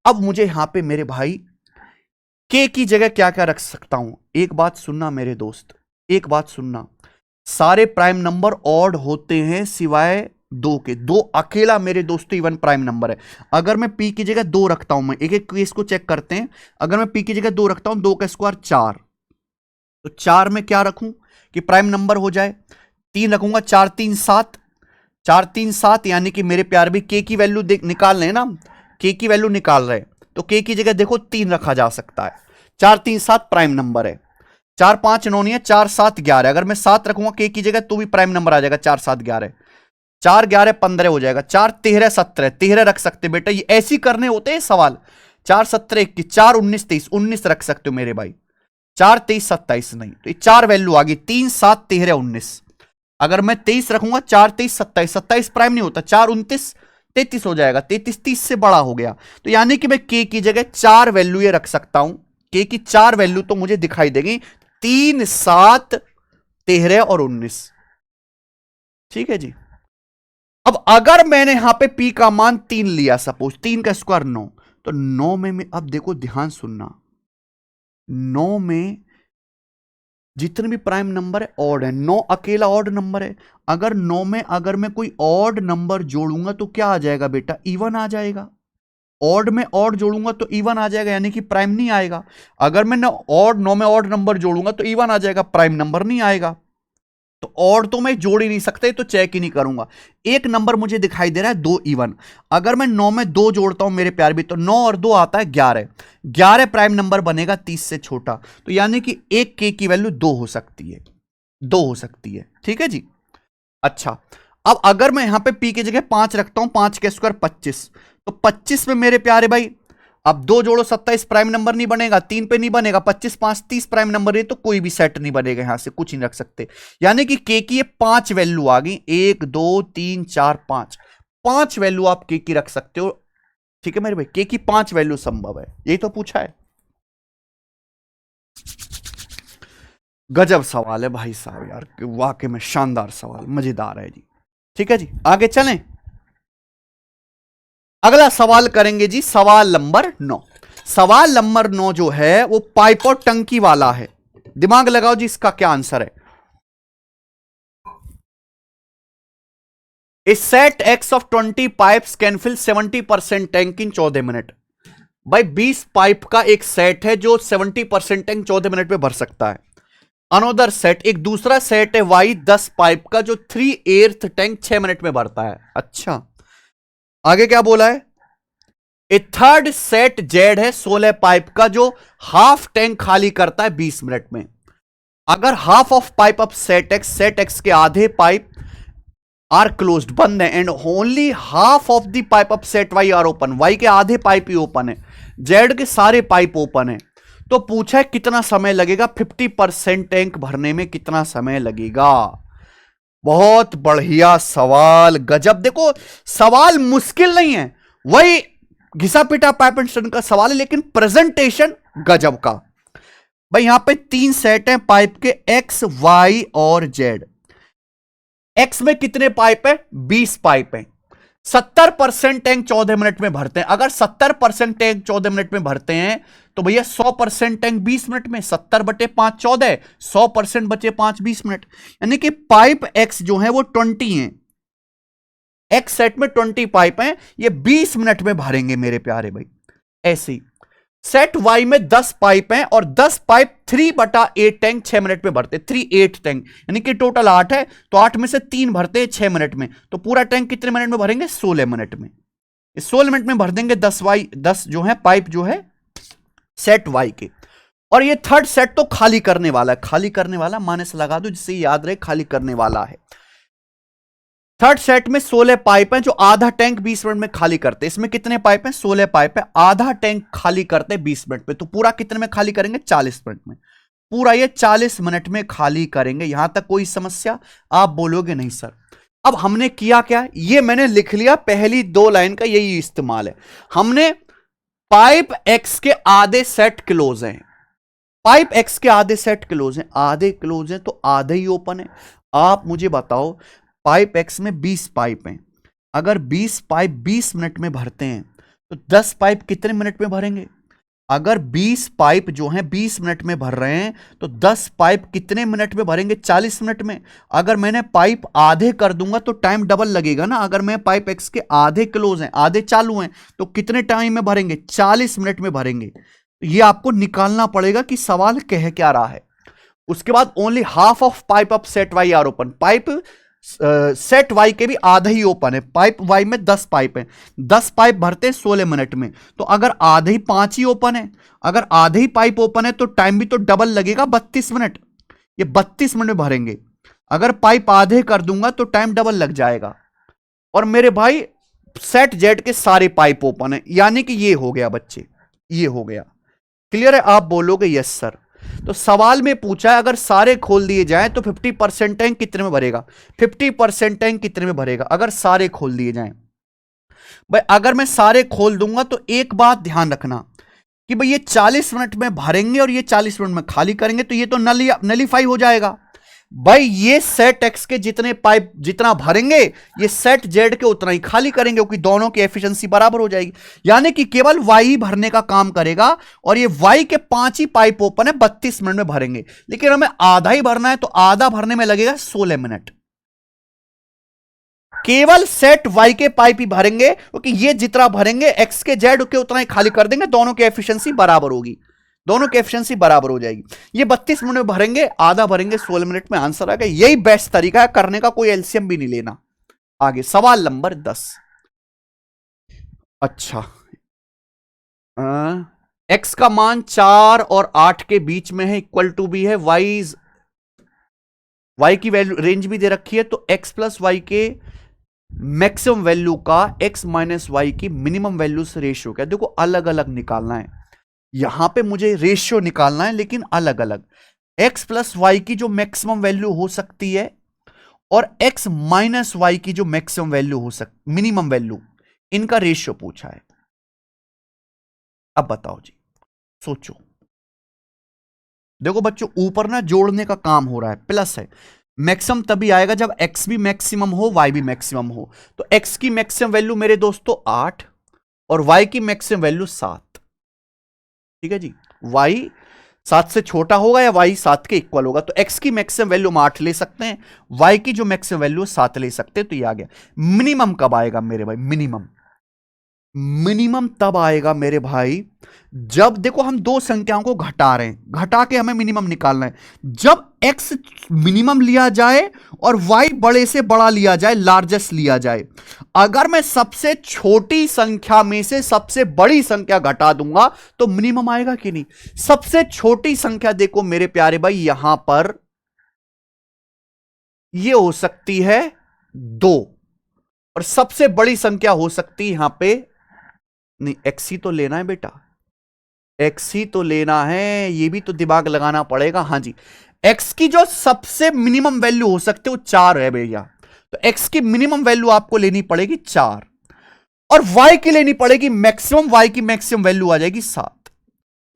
अब मुझे यहां पे मेरे भाई के की जगह क्या क्या रख सकता हूं, एक बात सुनना मेरे दोस्त, एक बात सुनना, सारे प्राइम नंबर ऑड होते हैं सिवाय दो के। दो अकेला मेरे दोस्तों इवन प्राइम नंबर है। अगर मैं पी की जगह 2 रखता हूं, मैं एक एक केस को चेक करते हैं। अगर मैं पी की जगह 2 रखता हूं, 2 का स्क्वायर 4, तो 4 में क्या रखूं कि प्राइम नंबर हो जाए, 3 रखूंगा, 4 3 7, 4 3 7, यानी कि मेरे प्यार भी के की वैल्यू निकाल रहे हैं ना, के की वैल्यू निकाल रहे हैं, तो के की जगह देखो 3 रखा जा सकता है। 4 3 7 प्राइम नंबर है। 4 5 9 नहीं है, 4 7 11। अगर मैं 7 रखूंगा के की जगह तो भी प्राइम नंबर आ जाएगा, 4 7 11, 4 11 15 हो जाएगा। 4 13 17, 13 रख सकते बेटा, ये ऐसी करने होते हैं सवाल। 4 17 21, 4 19 23, 19 रख सकते हो मेरे भाई। 4 23 27 नहीं, तो ये 4 वैल्यू आ गई, 3 7 13 19। अगर मैं 23 रखूंगा, 4 23 27, 27 प्राइम नहीं होता, 4 29 33 हो जाएगा, 33 30 से बड़ा हो गया। तो यानी कि मैं के की जगह 4 वैल्यू ये रख सकता हूं, के की 4 वैल्यू तो मुझे दिखाई देगी, 3 7 13 और 19। ठीक है जी। अब अगर मैंने यहां पे पी का मान 3 लिया, सपोज 3 का स्क्वायर 9, तो 9 में अब देखो ध्यान सुनना, 9 में जितने भी प्राइम नंबर है ऑड है, 9 अकेला ऑड नंबर है। अगर 9 में अगर मैं कोई ऑड नंबर जोड़ूंगा तो क्या आ जाएगा बेटा, इवन आ जाएगा। ऑड में ऑड जोड़ूंगा तो इवन आ जाएगा, यानी कि प्राइम नहीं आएगा। अगर मैं 9 में ऑड नंबर जोड़ूंगा तो इवन आ जाएगा, प्राइम नंबर नहीं आएगा। तो और तो मैं जोड़ ही नहीं सकते, तो चेक ही नहीं करूंगा। एक नंबर मुझे दिखाई दे रहा है 2 इवन, अगर मैं 9 में 2 जोड़ता हूं मेरे प्यार भी, तो 9 और 2 आता है 11, 11 प्राइम नंबर बनेगा 30 से छोटा। तो यानी कि एक के की वैल्यू 2 हो सकती है, 2 हो सकती है। ठीक है जी। अच्छा, अब अगर मैं यहां पे पी की जगह 5 रखता हूं, 5 के स्क्वायर 25, तो 25 में मेरे प्यारे भाई अब 2 जोड़ो 27 प्राइम नंबर नहीं बनेगा, 3 पे नहीं बनेगा, 25 5 30 प्राइम नंबर है, तो कोई भी सेट नहीं बनेगा, यहां से कुछ नहीं रख सकते। यानी कि के की ये 5 वैल्यू आ गई, 1 2 3 4 5, 5 वैल्यू आप के की रख सकते हो। ठीक है मेरे भाई, के की 5 वैल्यू संभव है, यही तो पूछा है। गजब सवाल है भाई साहब यार, वाकई में शानदार सवाल, मजेदार है जी। ठीक है जी, आगे चलें। अगला सवाल करेंगे जी, सवाल नंबर 9। सवाल नंबर 9 जो है वो पाइप और टंकी वाला है। दिमाग लगाओ जी, इसका क्या आंसर है। A set x of 20 pipes can fill 70% tank in 14 minute. भाई 20 पाइप का एक सेट है जो 70% टैंक 14 मिनट में भर सकता है। अनोदर सेट, एक दूसरा सेट है वाई 10 पाइप का जो 3/8 टैंक 6 मिनट में भरता है। अच्छा, आगे क्या बोला है। ए थर्ड सेट जेड है 16 पाइप का जो हाफ टैंक खाली करता है 20 मिनट में। अगर half of pipe of set X के आधे पाइप आर क्लोज्ड, बंद है, and only half of the pipe of set Y are open, Y के आधे पाइप ही ओपन है, जेड के सारे पाइप ओपन है, तो पूछा है कितना समय लगेगा 50% टैंक भरने में, कितना समय लगेगा। बहुत बढ़िया सवाल, गजब। देखो सवाल मुश्किल नहीं है, वही घिसा पिटा पाइप एंड स्टोन का सवाल है, लेकिन प्रेजेंटेशन गजब का। भाई यहां पे 3 सेट हैं पाइप के, एक्स वाई और जेड। एक्स में कितने पाइप है, 20 पाइप है। 70% टैंक 14 मिनट में भरते हैं। अगर 70% टैंक 14 मिनट में भरते हैं तो भैया 100% टैंक 20 मिनट में, 70/5 14, 100% बचे 5 20 मिनट। यानी कि पाइप एक्स जो है वो 20 है, एक्स सेट में 20 पाइप हैं, ये 20 मिनट में भरेंगे मेरे प्यारे भाई। ऐसे ही सेट वाई में 10 पाइप हैं और 10 पाइप 3/8 टैंक 6 मिनट में भरते, 3/8 टैंक, यानी कि टोटल 8 है, तो 8 में से 3 भरते हैं 6 मिनट में, तो पूरा टैंक कितने मिनट में भरेंगे, 16 मिनट में। 16 मिनट में भर देंगे 10 जो है पाइप जो है सेट वाई के। और ये थर्ड सेट तो खाली करने वाला है, खाली करने वाला माने से लगा दो जिससे याद रहे, खाली करने वाला है। थर्ड सेट में 16 पाइप हैं जो आधा टैंक 20 मिनट में खाली करते हैं। इसमें कितने पाइप हैं, 16 पाइप है, आधा टैंक खाली करते हैं 20 मिनट में, तो पूरा कितने में खाली करेंगे, 40 मिनट में। पूरा ये 40 मिनट में खाली करेंगे। यहां तक कोई समस्या, आप बोलोगे नहीं सर। अब हमने किया क्या, ये मैंने लिख लिया, पहली 2 लाइन का यही इस्तेमाल है। हमने पाइप एक्स के आधे सेट क्लोज हैं, पाइप एक्स के आधे सेट क्लोज हैं, आधे क्लोज हैं तो आधे ही ओपन है। आप मुझे बताओ, पाइप एक्स में 20 पाइप हैं, अगर 20 पाइप 20 मिनट में भरते हैं तो 10 पाइप कितने मिनट में भरेंगे? अगर 20 पाइप जो हैं 20 मिनट में भर रहे हैं तो 10 पाइप कितने मिनट में भरेंगे? 40 मिनट में। अगर मैंने पाइप आधे कर दूंगा तो टाइम डबल लगेगा ना। अगर मैं पाइप एक्स के आधे क्लोज हैं, आधे चालू हैं, तो कितने टाइम में भरेंगे? 40 मिनट में भरेंगे। ये आपको निकालना पड़ेगा कि सवाल कह क्या रहा है। उसके बाद only half of pipe of set Y are open, pipe set Y के भी आधा ही ओपन है। पाइप वाई में 10 पाइप है, 10 पाइप भरते हैं 16 मिनट में, तो अगर आधे ही 5 ही ओपन है, अगर आधे ही पाइप ओपन है तो टाइम भी तो डबल लगेगा, 32 मिनट। ये 32 मिनट में भरेंगे। अगर पाइप आधे कर दूंगा तो टाइम डबल लग जाएगा। और मेरे भाई सेट जेड के सारे पाइप ओपन है, यानी कि ये हो गया बच्चे, ये हो गया। क्लियर है? आप बोलोगे यस सर। तो सवाल में पूछा है अगर सारे खोल दिए जाएं तो 50% टैंक कितने में भरेगा? 50% टैंक कितने में भरेगा अगर सारे खोल दिए जाएं? भाई अगर मैं सारे खोल दूंगा तो एक बात ध्यान रखना कि भाई ये 40 मिनट में भरेंगे और ये 40 मिनट में खाली करेंगे, तो ये तो नलीफाई हो जाएगा। भाई ये सेट एक्स के जितने पाइप जितना भरेंगे, ये सेट जेड के उतना ही खाली करेंगे, क्योंकि दोनों की एफिशिएंसी बराबर हो जाएगी। यानी कि केवल वाई ही भरने का काम करेगा, और ये वाई के 5 ही पाइप ओपन है, 32 मिनट में भरेंगे। लेकिन हमें आधा ही भरना है तो आधा भरने में लगेगा 16 मिनट। केवल सेट वाई के पाइप ही भरेंगे, क्योंकि ये जितना भरेंगे एक्स के जेड के उतना ही खाली कर देंगे, दोनों की एफिशिएंसी बराबर होगी, दोनों की एफिशिएंसी बराबर हो जाएगी। ये 32 मिनट में भरेंगे, आधा भरेंगे 16 मिनट में, आंसर आ गया। यही बेस्ट तरीका है करने का, कोई एलसीएम भी नहीं लेना। आगे सवाल नंबर 10। अच्छा, एक्स का मान 4 और 8 के बीच में है, इक्वल टू भी है, वाई की वैल्यू रेंज भी दे रखी है, तो एक्स प्लस वाई के मैक्सिमम वैल्यू का एक्स माइनस वाई की मिनिमम वैल्यू से रेशियो क्या? देखो अलग अलग निकालना है, यहां पे मुझे रेशियो निकालना है, लेकिन अलग अलग। एक्स प्लस वाई की जो मैक्सिमम वैल्यू हो सकती है और एक्स माइनस वाई की जो मैक्सिमम वैल्यू हो सकती, मिनिमम वैल्यू, इनका रेशियो पूछा है। अब बताओ जी, सोचो। देखो बच्चों, ऊपर ना जोड़ने का काम हो रहा है, प्लस है। मैक्सिमम तभी आएगा जब एक्स भी मैक्सिमम हो, वाई भी मैक्सिमम हो। तो एक्स की मैक्सिमम वैल्यू मेरे दोस्तों 8 और वाई की मैक्सिमम वैल्यू 7। ठीक है जी, वाई 7 से छोटा होगा या वाई 7 के इक्वल होगा, तो एक्स की मैक्सिमम वैल्यू हम 8 ले सकते हैं, वाई की जो मैक्सिमम वैल्यू 7 ले सकते हैं। तो ये आ गया। मिनिमम कब आएगा मेरे भाई? मिनिमम तब आएगा मेरे भाई जब, देखो हम दो संख्याओं को घटा रहे हैं, घटा के हमें मिनिमम निकालना है। जब x मिनिमम लिया जाए और y बड़े से बड़ा लिया जाए, लार्जेस्ट लिया जाए। अगर मैं सबसे छोटी संख्या में से सबसे बड़ी संख्या घटा दूंगा तो मिनिमम आएगा कि नहीं? सबसे छोटी संख्या देखो मेरे प्यारे भाई, यहां पर ये हो सकती है 2, और सबसे बड़ी संख्या हो सकती है यहां पे, नहीं एक्स ही तो लेना है बेटा, एक्स ही तो लेना है, ये भी तो दिमाग लगाना पड़ेगा। हाँ जी, एक्स की जो सबसे मिनिमम वैल्यू हो सकती है वो 4 है भैया, तो एक्स की मिनिमम वैल्यू आपको लेनी पड़ेगी 4, और वाई की लेनी पड़ेगी मैक्सिमम, वाई की मैक्सिमम वैल्यू आ जाएगी 7।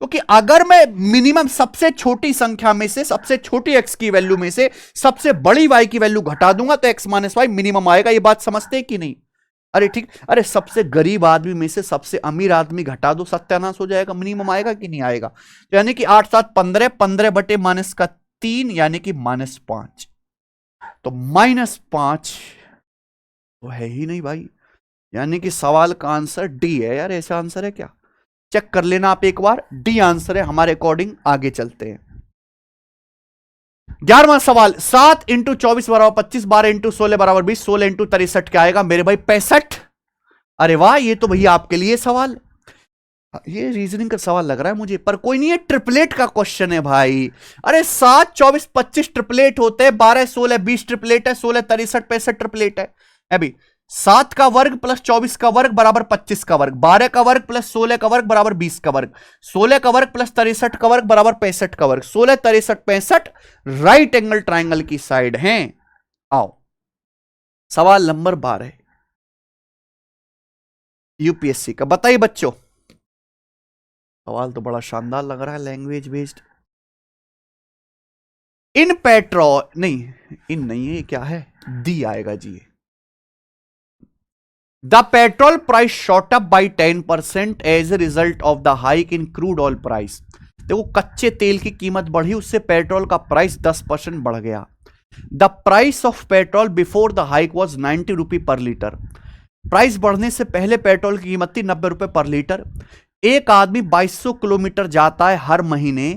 क्योंकि अगर मैं मिनिमम सबसे छोटी संख्या में से, सबसे छोटी एक्स की वैल्यू में से सबसे बड़ी वाई की वैल्यू घटा दूंगा तो एक्स माइनस वाई मिनिमम आएगा। ये बात समझते हैं कि नहीं? अरे ठीक, अरे सबसे गरीब आदमी में से सबसे अमीर आदमी घटा दो, सत्यानाश हो जाएगा, मिनिमम आएगा कि नहीं आएगा? तो यानी कि 8 7 15, 15 बटे माइनस का 3, यानी कि -5। तो -5 तो है ही नहीं भाई, यानी कि सवाल का आंसर डी है। यार ऐसा आंसर है क्या? चेक कर लेना आप एक बार, डी आंसर है हमारे अकॉर्डिंग। आगे चलते हैं। 11वां सवाल, 7 × 24 बराबर 25, 12 × 16 बराबर 20, 16 × 63 क्या आएगा मेरे भाई? 65। अरे वाह, ये तो भैया आपके लिए सवाल, ये रीजनिंग का सवाल लग रहा है मुझे, पर कोई नहीं, है ट्रिपलेट का क्वेश्चन है भाई। अरे 7 24 25 ट्रिपलेट होते हैं, 12 16 20 ट्रिपलेट है, 16 63 65 ट्रिपलेट है। अभी 7 का वर्ग प्लस 24 का वर्ग बराबर 25 का वर्ग, 12 का वर्ग प्लस 16 का वर्ग बराबर 20 का वर्ग, 16 का वर्ग प्लस 63 का वर्ग बराबर 65 का वर्ग, 16 63 65 राइट एंगल ट्राइंगल की साइड हैं। आओ सवाल नंबर 12 यूपीएससी का, बताइए बच्चों। सवाल तो बड़ा शानदार लग रहा है, लैंग्वेज बेस्ड। इन पेट्रोल, नहीं इन नहीं है, क्या है, दी आएगा जी। The petrol price shot up by 10% as a result of the hike in crude oil price. देखो कच्चे तेल की कीमत बढ़ी, उससे पेट्रोल का प्राइस 10% बढ़ गया। The price of petrol before the hike was 90 रुपी पर लीटर। प्राइस बढ़ने से पहले पेट्रोल की कीमत थी 90 रुपए पर लीटर। एक आदमी 2200 किलोमीटर जाता है हर महीने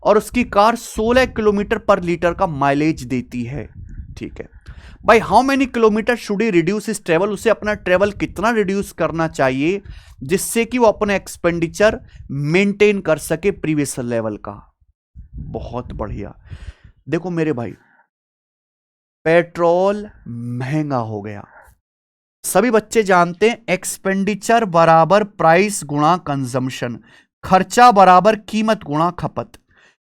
और उसकी कार 16 किलोमीटर पर लीटर का माइलेज देती है। ठीक है भाई, how many kilometre should he reduce इस ट्रेवल, उसे अपना ट्रेवल कितना रिड्यूस करना चाहिए जिससे कि वो अपने एक्सपेंडिचर मेंटेन कर सके प्रीवियस लेवल का। बहुत बढ़िया। देखो मेरे भाई, पेट्रोल महंगा हो गया, सभी बच्चे जानते हैं एक्सपेंडिचर बराबर प्राइस गुणा कंजम्पशन, खर्चा बराबर कीमत गुणा खपत।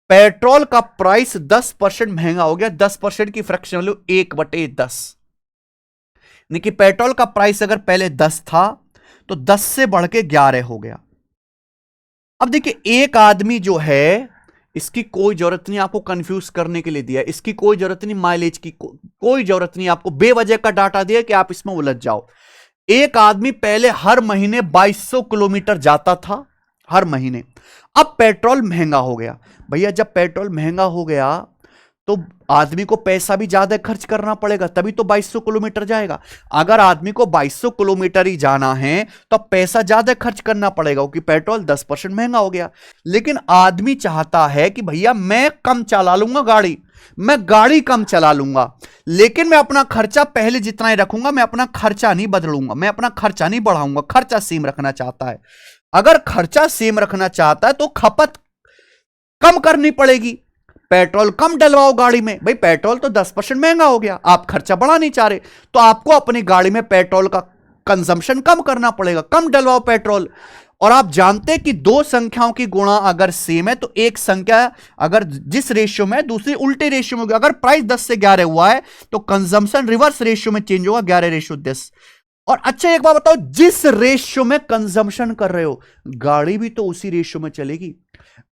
पेट्रोल का प्राइस 10% महंगा हो गया, 10% की फ्रैक्शन वैल्यू 1/10। यानी कि पेट्रोल का प्राइस अगर पहले 10 था तो 10 से बढ़ के 11 हो गया। अब देखिए, एक आदमी जो है, इसकी कोई जरूरत नहीं आपको कंफ्यूज करने के लिए दिया, इसकी कोई जरूरत नहीं माइलेज की, कोई जरूरत नहीं आपको बेवजह का डाटा दिया कि आप इसमें उलझ जाओ। एक आदमी पहले हर महीने 2200 किलोमीटर जाता था हर महीने, अब पेट्रोल महंगा हो गया। भैया जब पेट्रोल महंगा हो गया तो आदमी को पैसा भी ज्यादा खर्च करना पड़ेगा, तभी तो 2200 किलोमीटर जाएगा। अगर आदमी को 2200 किलोमीटर ही जाना है तो पैसा ज्यादा खर्च करना पड़ेगा क्योंकि पेट्रोल 10% महंगा हो गया। लेकिन आदमी चाहता है कि भैया मैं कम चला लूंगा गाड़ी, मैं गाड़ी कम चला लूंगा, लेकिन मैं अपना खर्चा पहले जितना ही रखूंगा, मैं अपना खर्चा नहीं बदलूंगा, मैं अपना खर्चा नहीं बढ़ाऊंगा, खर्चा सेम रखना चाहता है। अगर खर्चा सेम रखना चाहता है तो खपत कम करनी पड़ेगी, पेट्रोल कम डलवाओ गाड़ी में। भाई पेट्रोल तो 10% महंगा हो गया, आप खर्चा बढ़ा नहीं चाह रहे, तो आपको अपनी गाड़ी में पेट्रोल का कंजम्पशन कम करना पड़ेगा, कम डलवाओ पेट्रोल। और आप जानते हैं कि दो संख्याओं की गुणा अगर सेम है तो एक संख्या अगर जिस रेशियो में दूसरी उल्टे रेशियो में होगी। अगर प्राइस 10 से 11 हुआ है तो कंजम्पशन रिवर्स रेशियो में चेंज होगा, 11:10। और अच्छा एक बात बताओ, जिस रेशियो में कंजम्पशन कर रहे हो गाड़ी भी तो उसी रेशियो में चलेगी।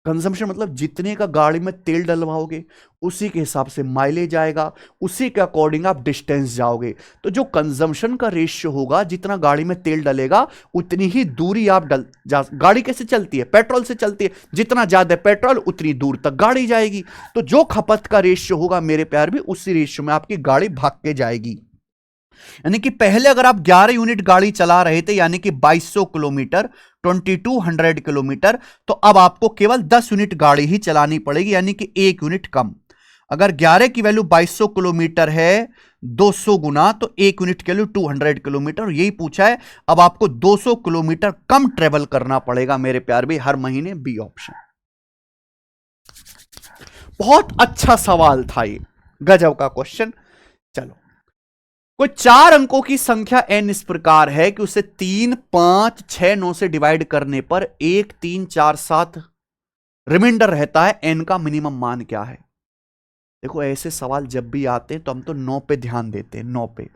कंजम्पशन मतलब जितने का गाड़ी में तेल डलवाओगे उसी के हिसाब से माइलेज आएगा, उसी के अकॉर्डिंग आप डिस्टेंस जाओगे। तो जो कंजम्पशन का रेशियो होगा, जितना गाड़ी में तेल डलेगा उतनी ही दूरी आप गाड़ी कैसे चलती है, पेट्रोल से चलती है, जितना ज्यादा पेट्रोल उतनी दूर तक गाड़ी जाएगी। तो जो खपत का रेशियो होगा मेरे प्यार भी, उसी रेशियो में आपकी गाड़ी भाग के जाएगी। यानी कि पहले अगर आप 11 यूनिट गाड़ी चला रहे थे, यानी कि 2200 किलोमीटर, 2200 किलोमीटर, तो अब आपको केवल 10 यूनिट गाड़ी ही चलानी पड़ेगी, यानी कि 1 यूनिट कम। अगर 11 की वैल्यू 2200 किलोमीटर है, 200 गुना तो 1 यूनिट की वैल्यू 200 किलोमीटर। यही पूछा है, अब आपको 200 किलोमीटर कम ट्रेवल करना पड़ेगा मेरे प्यार भी हर महीने, बी ऑप्शन। बहुत अच्छा सवाल था ये, गजब का क्वेश्चन। चलो, कोई 4 अंकों की संख्या n इस प्रकार है कि उसे 3, 5, 6, 9 से डिवाइड करने पर 1, 3, 4, 7 रिमाइंडर रहता है, n का मिनिमम मान क्या है। देखो ऐसे सवाल जब भी आते हैं तो हम तो 9 पे ध्यान देते हैं। 9 पे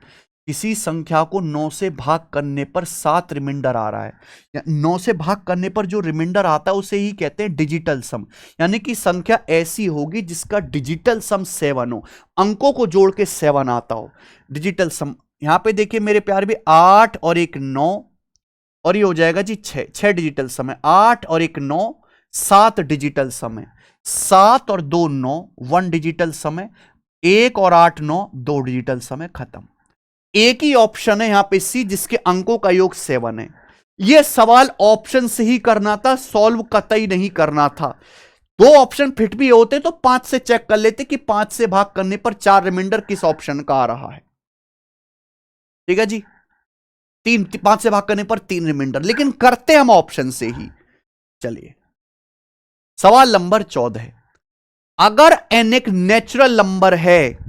किसी संख्या को 9 से भाग करने पर 7 रिमाइंडर आ रहा है, या 9 से भाग करने पर जो रिमाइंडर आता है उसे ही कहते हैं डिजिटल सम। यानी कि संख्या ऐसी होगी जिसका डिजिटल सम 7 हो, अंकों को जोड़ के 7 आता हो, डिजिटल सम। यहां पे देखिए मेरे प्यार भी 8 और 1 9, और ये हो जाएगा जी 6 डिजिटल सम है। 8 और 1 9, 7 डिजिटल सम है। 7 और 2 9, 1 डिजिटल सम है। 1 और 8 9, 2 डिजिटल सम है, खत्म। एक ही ऑप्शन है यहां पे सी, जिसके अंकों का योग 7 है। यह सवाल ऑप्शन से ही करना था, सॉल्व कतई नहीं करना था। 2 ऑप्शन फिट भी होते तो 5 से चेक कर लेते कि 5 से भाग करने पर 4 रिमाइंडर किस ऑप्शन का आ रहा है। ठीक है जी, 5 से भाग करने पर 3 रिमाइंडर, लेकिन करते हम ऑप्शन से ही। चलिए, सवाल नंबर 14 है, अगर n एक नेचुरल नंबर है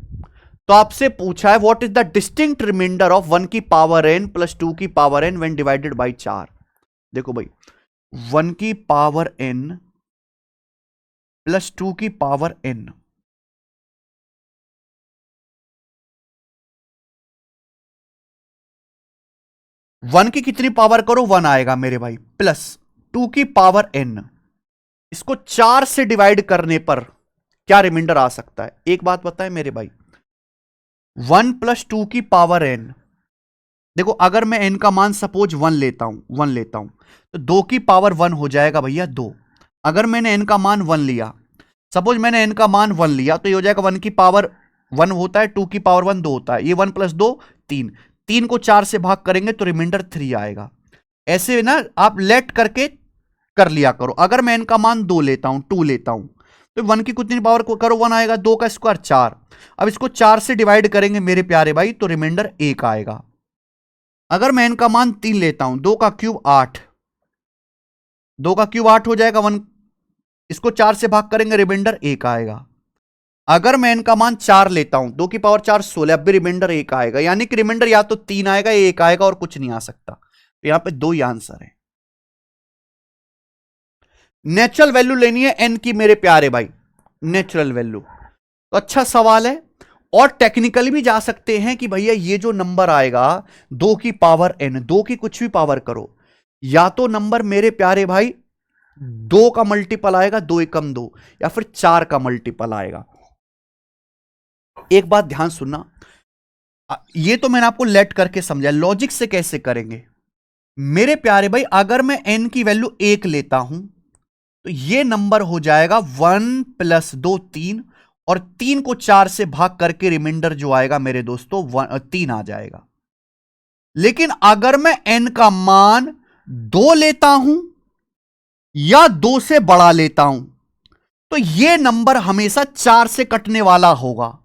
तो आपसे पूछा है what is the distinct reminder of 1 की पावर n प्लस 2 की power n when divided by 4। देखो भाई, 1 की पावर n प्लस 2 की पावर n, वन की कितनी पावर करो 1 आएगा मेरे भाई, प्लस टू की पावर n, इसको 4 से डिवाइड करने पर क्या रिमाइंडर आ सकता है? एक बात बताएं मेरे भाई, 1 प्लस टू की पावर n, देखो अगर मैं n का मान सपोज 1 लेता हूं तो 2 की पावर 1 हो जाएगा भैया 2। अगर मैंने n का मान 1 लिया, सपोज मैंने n का मान 1 लिया, तो ये हो जाएगा 1 की पावर 1 होता है, 2 की पावर 1 2 होता है, ये 1 प्लस 2 3, 3 को 4 से भाग करेंगे तो रिमाइंडर 3 आएगा। ऐसे ना आप लेट करके कर लिया करो। अगर मैं n का मान 2 लेता हूं, 2 लेता हूं, तो 1 की कितनी पावर को करो 1 आएगा, 2 का स्क्वायर 4। अब इसको 4 से डिवाइड करेंगे मेरे प्यारे भाई तो रिमाइंडर 1 आएगा। अगर मैं n का मान 3 लेता हूं, 2 का क्यूब 8, 2 का क्यूब 8 हो जाएगा, 1 इसको 4 से भाग करेंगे रिमाइंडर 1 आएगा। अगर मैं n का मान 4 लेता हूं, 2 की पावर 4 16, अब भी रिमाइंडर 1 आएगा, यानी कि रिमाइंडर या तो 3 आएगा या 1 आएगा और कुछ नहीं आ सकता। तो यहां पे 2 ही आंसर है। नेचुरल वैल्यू लेनी है n की मेरे प्यारे भाई, नेचुरल वैल्यू। तो अच्छा सवाल है, और टेक्निकली भी जा सकते हैं कि भैया ये जो नंबर आएगा 2 की पावर n, 2 की कुछ भी पावर करो, या तो नंबर मेरे प्यारे भाई 2 का मल्टीपल आएगा, 2 एकम 2, या फिर 4 का मल्टीपल आएगा। एक बात ध्यान सुनना, ये तो मैंने आपको लेट करके समझा, लॉजिक से कैसे करेंगे मेरे प्यारे भाई। अगर मैं n की वैल्यू 1 लेता हूं तो ये नंबर हो जाएगा 1 प्लस 2 3, और 3 को 4 से भाग करके रिमाइंडर जो आएगा मेरे दोस्तों 3 आ जाएगा। लेकिन अगर मैं n का मान 2 लेता हूं या 2 से बड़ा लेता हूं तो यह नंबर हमेशा 4 से कटने वाला होगा।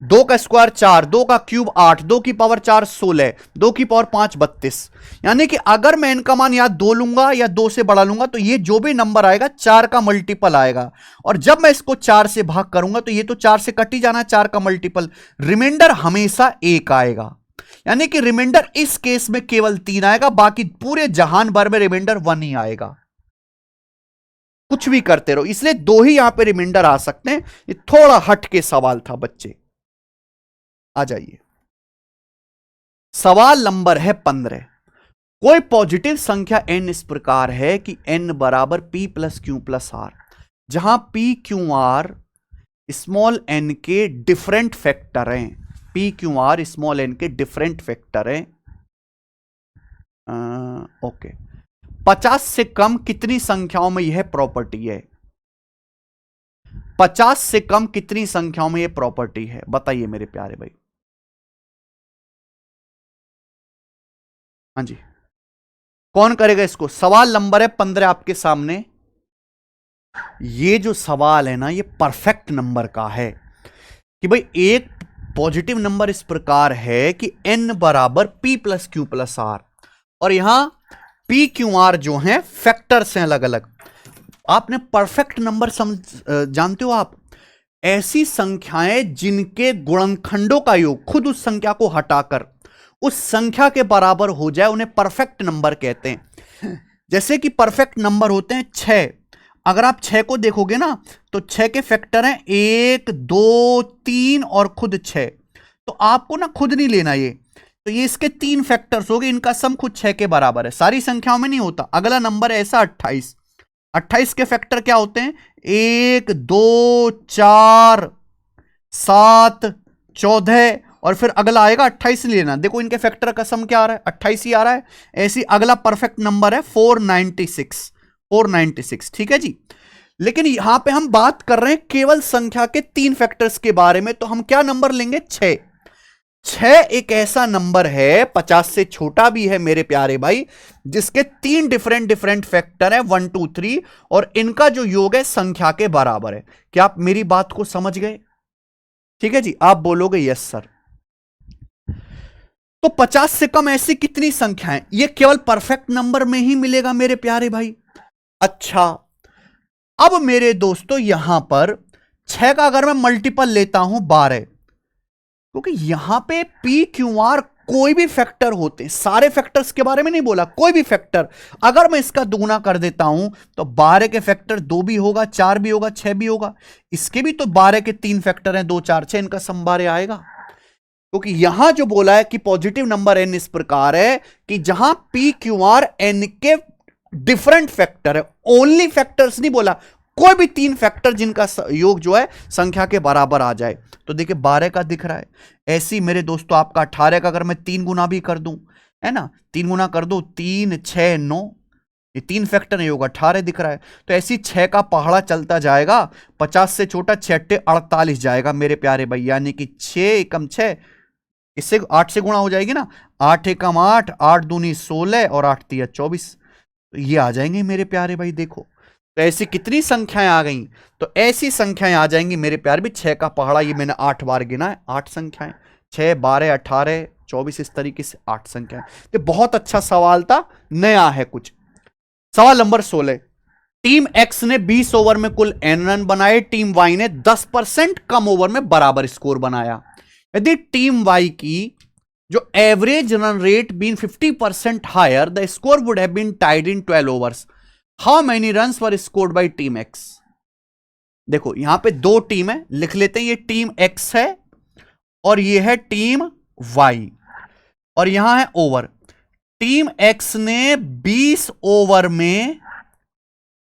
2 का स्क्वायर 4, 2 का क्यूब 8, 2 की पावर 4 16, 2 की पावर 5 32। यानी कि अगर मैं n का मान या 2 लूंगा या 2 से बड़ा लूंगा तो ये जो भी नंबर आएगा 4 का मल्टीपल आएगा, और जब मैं इसको 4 से भाग करूंगा तो ये तो 4 से कट ही जाना है, 4 का मल्टीपल, रिमाइंडर हमेशा 1 आएगा। यानी कि रिमाइंडर इस केस में केवल 3 आएगा, बाकी पूरे जहान भर में रिमाइंडर 1 ही आएगा। कुछ भी करते रहो, इसलिए 2 ही यहां पे रिमाइंडर आ सकते हैं। ये थोड़ा हट के सवाल था बच्चे, आ जाइए। सवाल नंबर है 15। कोई पॉजिटिव संख्या n इस प्रकार है कि n बराबर p plus Q plus r, जहां p q r small n के डिफरेंट फैक्टर हैं, p q r small n के डिफरेंट फैक्टर हैं। ओके, 50 से कम कितनी संख्याओं में यह प्रॉपर्टी है? 50 से कम कितनी संख्याओं में यह प्रॉपर्टी है, बताइए मेरे प्यारे भाई। हाँ जी, कौन करेगा इसको? सवाल नंबर है 15 आपके सामने। ये जो सवाल है ना, ये परफेक्ट नंबर का है कि भाई एक पॉजिटिव नंबर इस प्रकार है कि n बराबर p plus Q plus r, और यहां p क्यू आर जो है फैक्टर्स हैं अलग अलग। आपने परफेक्ट नंबर समझ जानते हो आप, ऐसी संख्याएं जिनके गुणनखंडों का योग खुद उस संख्या को हटाकर उस संख्या के बराबर हो जाए, उन्हें परफेक्ट नंबर कहते हैं। जैसे कि परफेक्ट नंबर होते हैं 6। अगर आप 6 को देखोगे ना तो 6 के फैक्टर हैं 1 2 3 और खुद 6, तो आपको ना खुद नहीं लेना ये, तो ये इसके 3 फैक्टर्स हो गए, इनका सम खुद 6 के बराबर है। सारी संख्याओं में नहीं होता। अगला नंबर है ऐसा 28। 28 के फैक्टर क्या होते हैं? 1 2 4 7 14, और फिर अगला आएगा 28 लेना। देखो इनके फैक्टर का सम क्या आ रहा है? 28 ही आ रहा है। ऐसी अगला परफेक्ट नंबर है 496। 496, ठीक है जी। लेकिन यहां पे हम बात कर रहे हैं केवल संख्या के 3 फैक्टर्स के बारे में, तो हम क्या नंबर लेंगे? 6। 6 एक ऐसा नंबर है, 50 से छोटा भी है मेरे प्यारे भाई, जिसके 3 डिफरेंट फैक्टर है 1 2 3, और इनका जो योग है संख्या के बराबर है। क्या आप मेरी बात को समझ गए? ठीक है जी, आप बोलोगे यस सर। तो 50 से कम ऐसी कितनी संख्याएं? ये केवल परफेक्ट नंबर में ही मिलेगा मेरे प्यारे भाई। अच्छा, अब मेरे दोस्तों यहां पर 6 का अगर मैं मल्टीपल लेता हूं 12, क्योंकि यहां पे पी क्यू आर कोई भी फैक्टर होते हैं, सारे फैक्टर्स के बारे में नहीं बोला, कोई भी फैक्टर अगर मैं इसका दुगुना कर देता हूं तो 12 के फैक्टर 2 भी होगा, 4 भी होगा, 6 भी होगा। इसके भी तो 12 के 3 फैक्टर हैं, 2 4 6, इनका सम 12 आएगा। क्योंकि यहां जो बोला है कि पॉजिटिव नंबर n इस प्रकार है कि जहां p क्यू आर n के डिफरेंट फैक्टर है, ओनली फैक्टर्स नहीं बोला, कोई भी 3 फैक्टर जिनका योग जो है संख्या के बराबर आ जाए। तो देखिए 12 का दिख रहा है, ऐसी मेरे दोस्तों आपका 18 का अगर मैं 3 गुना भी कर दूं, है ना, 3 गुना कर दो, 3 6 9, ये 3 फैक्टर है, योग 18 दिख रहा है। तो ऐसी 6 का पहाड़ा चलता जाएगा, 50 से छोटा 6 48 जाएगा मेरे प्यारे भाई, यानी कि 6 एकम 6, इससे 8 से गुणा हो जाएगी ना, 8 एकम 8, 8 दूनी 16 और 8 तिया 24, तो ये आ जाएंगे मेरे प्यारे भाई। देखो तो ऐसी कितनी संख्याएं आ गई, तो ऐसी संख्याएं आ जाएंगी मेरे प्यारे भी। 6 का पहाड़ा ये मैंने 8 बार गिना है, 8 संख्याएं, 6 12 18 24, इस तरीके से 8 संख्याएं। तो बहुत अच्छा सवाल था, नया है कुछ। सवाल नंबर 16, टीम एक्स ने 20 ओवर में कुल n रन बनाए, टीम वाई ने 10% कम ओवर में बराबर स्कोर बनाया। यदि टीम वाई की जो average run rate been 50% higher, the score would have been tied in 12 overs, how many runs were scored by team X. देखो यहां पे 2 टीम है, लिख लेते हैं, ये टीम एक्स है और ये है टीम वाई, और यहां है ओवर। टीम एक्स ने 20 ओवर में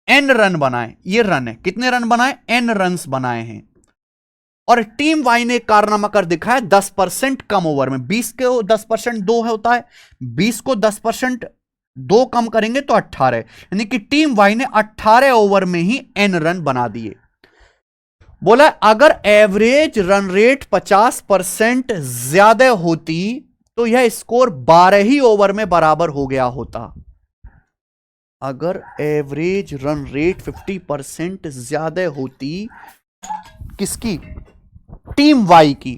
n रन बनाए, ये रन है, कितने रन बनाए, n रन्स बनाए हैं। और टीम वाई ने कारनामा कर दिखाया 10% कम ओवर में, 20 को 10% 2 है होता है, 20 को 10% 2 कम करेंगे तो 18, यानी कि टीम वाई ने 18 ओवर में ही n रन बना दिए। बोला अगर एवरेज रन रेट 50% ज्यादा होती तो यह स्कोर 12 ही ओवर में बराबर हो गया होता। अगर एवरेज रन रेट 50% ज्यादा होती, किसकी, टीम वाई की,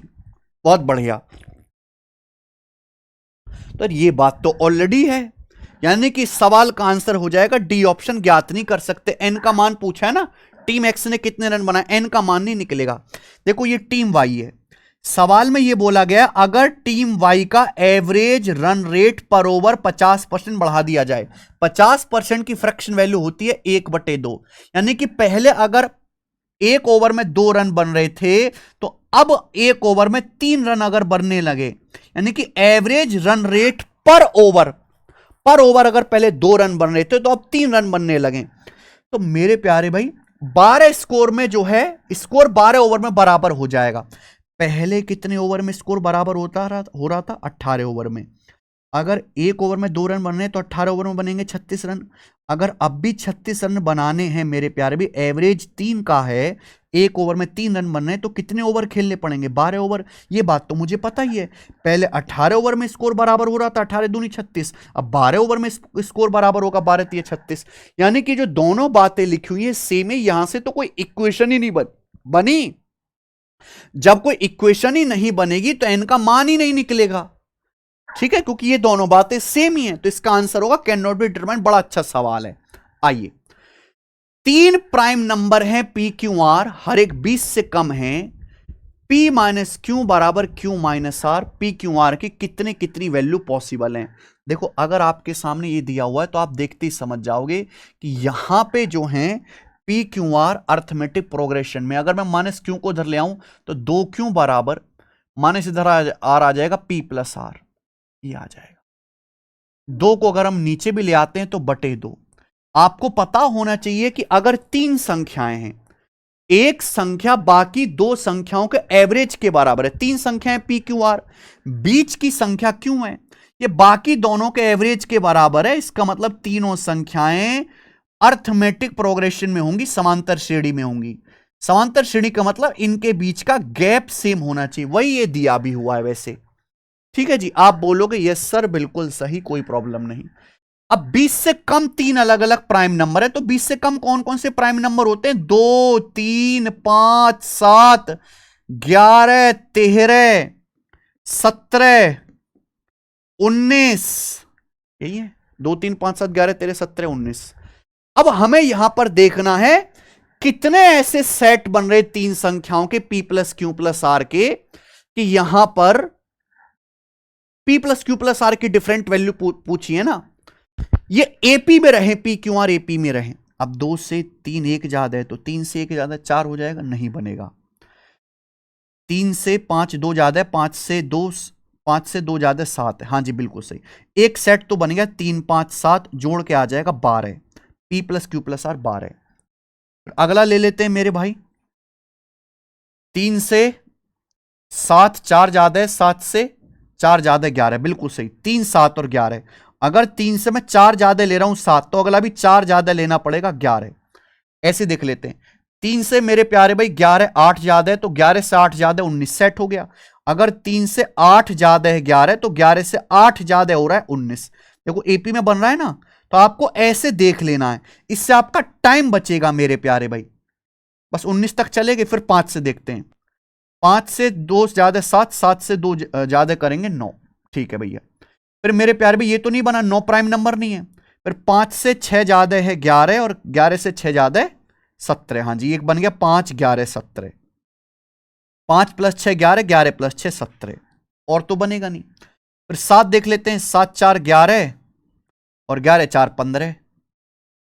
बहुत बढ़िया। तो ये बात तो ऑलरेडी है, यानी कि सवाल का आंसर हो जाएगा डी ऑप्शन, ज्ञात नहीं कर सकते। एन का मान पूछा है ना, टीम एक्स ने कितने रन बनाए, एन का मान नहीं निकलेगा। देखो ये टीम वाई है, सवाल में ये बोला गया अगर टीम वाई का एवरेज रन रेट पर ओवर 50% बढ़ा दिया जाए, 50% की फ्रैक्शन वैल्यू होती है 1/2, यानी कि पहले अगर 1 ओवर में 2 रन बन रहे थे तो अब 1 ओवर में 3 रन अगर बनने लगे, यानी कि एवरेज रन रेट पर ओवर अगर पहले 2 रन बन रहे थे तो अब 3 रन बनने लगे। तो मेरे प्यारे भाई 12 स्कोर में जो है स्कोर 12 ओवर में बराबर हो जाएगा। पहले कितने ओवर में स्कोर बराबर हो रहा था, 18 ओवर में। अगर 1 ओवर में 2 रन बन रहे हैं तो 18 ओवर में बनेंगे 36 रन। अगर अब भी 36 रन बनाने हैं मेरे प्यारे भी, एवरेज 3 का है, 1 ओवर में 3 रन बन रहे हैं तो कितने ओवर खेलने पड़ेंगे, 12 ओवर। ये बात तो मुझे पता ही है, पहले 18 ओवर में स्कोर बराबर हो रहा था, 18 दूनी 36, अब 12 ओवर में स्कोर बराबर होगा, 12 तिया 36। यानी कि जो दोनों बातें लिखी हुई है सेम है, यहां से तो कोई इक्वेशन ही नहीं बनी। जब कोई इक्वेशन ही नहीं बनेगी तो एन का मान ही नहीं निकलेगा, ठीक है, क्योंकि ये दोनों बातें सेम ही हैं। तो इसका आंसर होगा कैन नॉट बी डिटरमाइंड। बड़ा अच्छा सवाल है। आइए, 3 प्राइम नंबर हैं पी क्यू आर, हर एक 20 से कम है। P माइनस क्यू बराबर Q minus R, P Q R की कितने कितनी वैल्यू पॉसिबल हैं। देखो अगर आपके सामने ये दिया हुआ है तो आप देखते ही समझ जाओगे कि यहां पे जो है P Q are arithmetic progression में, अगर मैं माइनस क्यू को इधर ले आऊं तो 2Q बराबर माइनस इधर आर आ जाएगा P प्लस आर, ये आ जाएगा। 2 को अगर हम नीचे भी ले आते हैं तो बटे 2। आपको पता होना चाहिए कि अगर 3 संख्याएं हैं, एक संख्या बाकी 2 संख्याओं के एवरेज के बराबर है, 3 संख्याएं पी क्यू आर, बीच की संख्या क्यों है, ये बाकी दोनों के एवरेज के बराबर है। इसका मतलब तीनों संख्याएं अर्थमेटिक प्रोग्रेशन में होंगी, समांतर श्रेणी में होंगी। समांतर श्रेणी का मतलब इनके बीच का गैप सेम होना चाहिए, वही ये दिया भी हुआ है वैसे, ठीक है जी। आप बोलोगे यस सर बिल्कुल सही, कोई प्रॉब्लम नहीं। अब 20 से कम 3 अलग अलग प्राइम नंबर है, तो 20 से कम कौन कौन से प्राइम नंबर होते हैं, 2 3 5 7 11 13 17 19, यही है, 2 3 5 7 11 13 17 19। अब हमें यहां पर देखना है कितने ऐसे सेट बन रहे 3 संख्याओं के P plus Q plus R के, कि यहां पर P plus Q plus R की डिफरेंट वैल्यू पूछी है ना, ये एपी में रहे, पी क्यू आर एपी में रहे। अब 2 से 3 एक ज्यादा है तो 3 से 1 ज्यादा 4 हो जाएगा, नहीं बनेगा। 3 से 5 2 ज्यादा है, 5 से 2 5 से 2 ज्यादा 7 है, हाँ जी बिल्कुल सही। एक सेट तो बन गया 3 5 7, जोड़ के आ जाएगा 12, P plus Q plus R 12। अगला ले लेते हैं मेरे भाई, 3 से 7 4 ज्यादा है, 7 से 4 ज्यादा 11, बिल्कुल सही। 3 7 और 11, अगर 3 से मैं 4 ज्यादा ले रहा हूं 7, तो अगला भी 4 ज्यादा लेना पड़ेगा 11। ऐसे देख लेते हैं, 3 से मेरे प्यारे भाई 11 8 ज्यादा है, तो 11 से 8 ज्यादा 19 सेट हो गया। अगर 3 से 8 ज्यादा है 11, तो 11 से 8 ज्यादा हो रहा है 19। देखो एपी में बन रहा है ना, तो आपको ऐसे देख लेना है, इससे आपका टाइम बचेगा मेरे प्यारे भाई। बस 19 तक चलेंगे, फिर 5 से देखते हैं। 5 से 2 ज्यादा 7, 7 से 2 ज्यादा करेंगे 9, ठीक है भैया। फिर मेरे प्यारे भाई ये तो नहीं बना, 9 प्राइम नंबर नहीं है। फिर 5 से 6 ज्यादा है 11, और 11 से 6 ज्यादा है 17, हाँ जी एक बन गया 5 11 17। 5 प्लस 6 11, 11 प्लस 6 17, और तो बनेगा नहीं। फिर 7 देख लेते हैं, 7 4 11, और 11 4 15,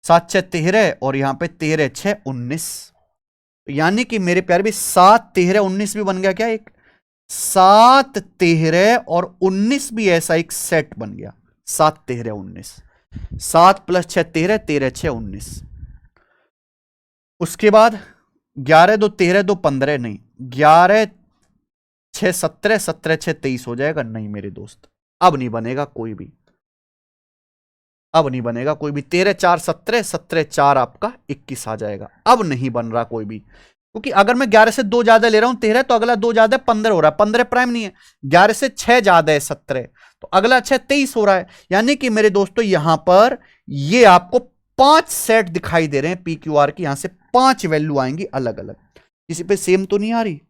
7 6 13, और यहां पे 13 6 19। यानी कि मेरे प्यारे भी 7 13 19 भी बन गया क्या, एक 7 13 और 19 भी ऐसा एक सेट बन गया, 7 13 19। 7 प्लस 6 13, 13 6 19। उसके बाद 11 2 13 2 15, नहीं 11 6 17, 17 6 23 हो जाएगा, नहीं मेरे दोस्त अब नहीं बनेगा कोई भी, अब नहीं बनेगा कोई भी। 13 4 17, 17 4 आपका 21 आ जाएगा, अब नहीं बन रहा कोई भी, क्योंकि अगर मैं 11 से 2 ज्यादा ले रहा हूं 13, तो अगला 2 ज्यादा 15 हो रहा है, 15 प्राइम नहीं है। 11 से 6 ज्यादा है 17, तो अगला 6 23 हो रहा है। यानी कि मेरे दोस्तों यहां पर ये आपको 5 सेट दिखाई दे रहे हैं पी क्यू आर की, यहां से 5 वैल्यू आएंगी अलग अलग। किसी पे सेम तो नहीं आ रही?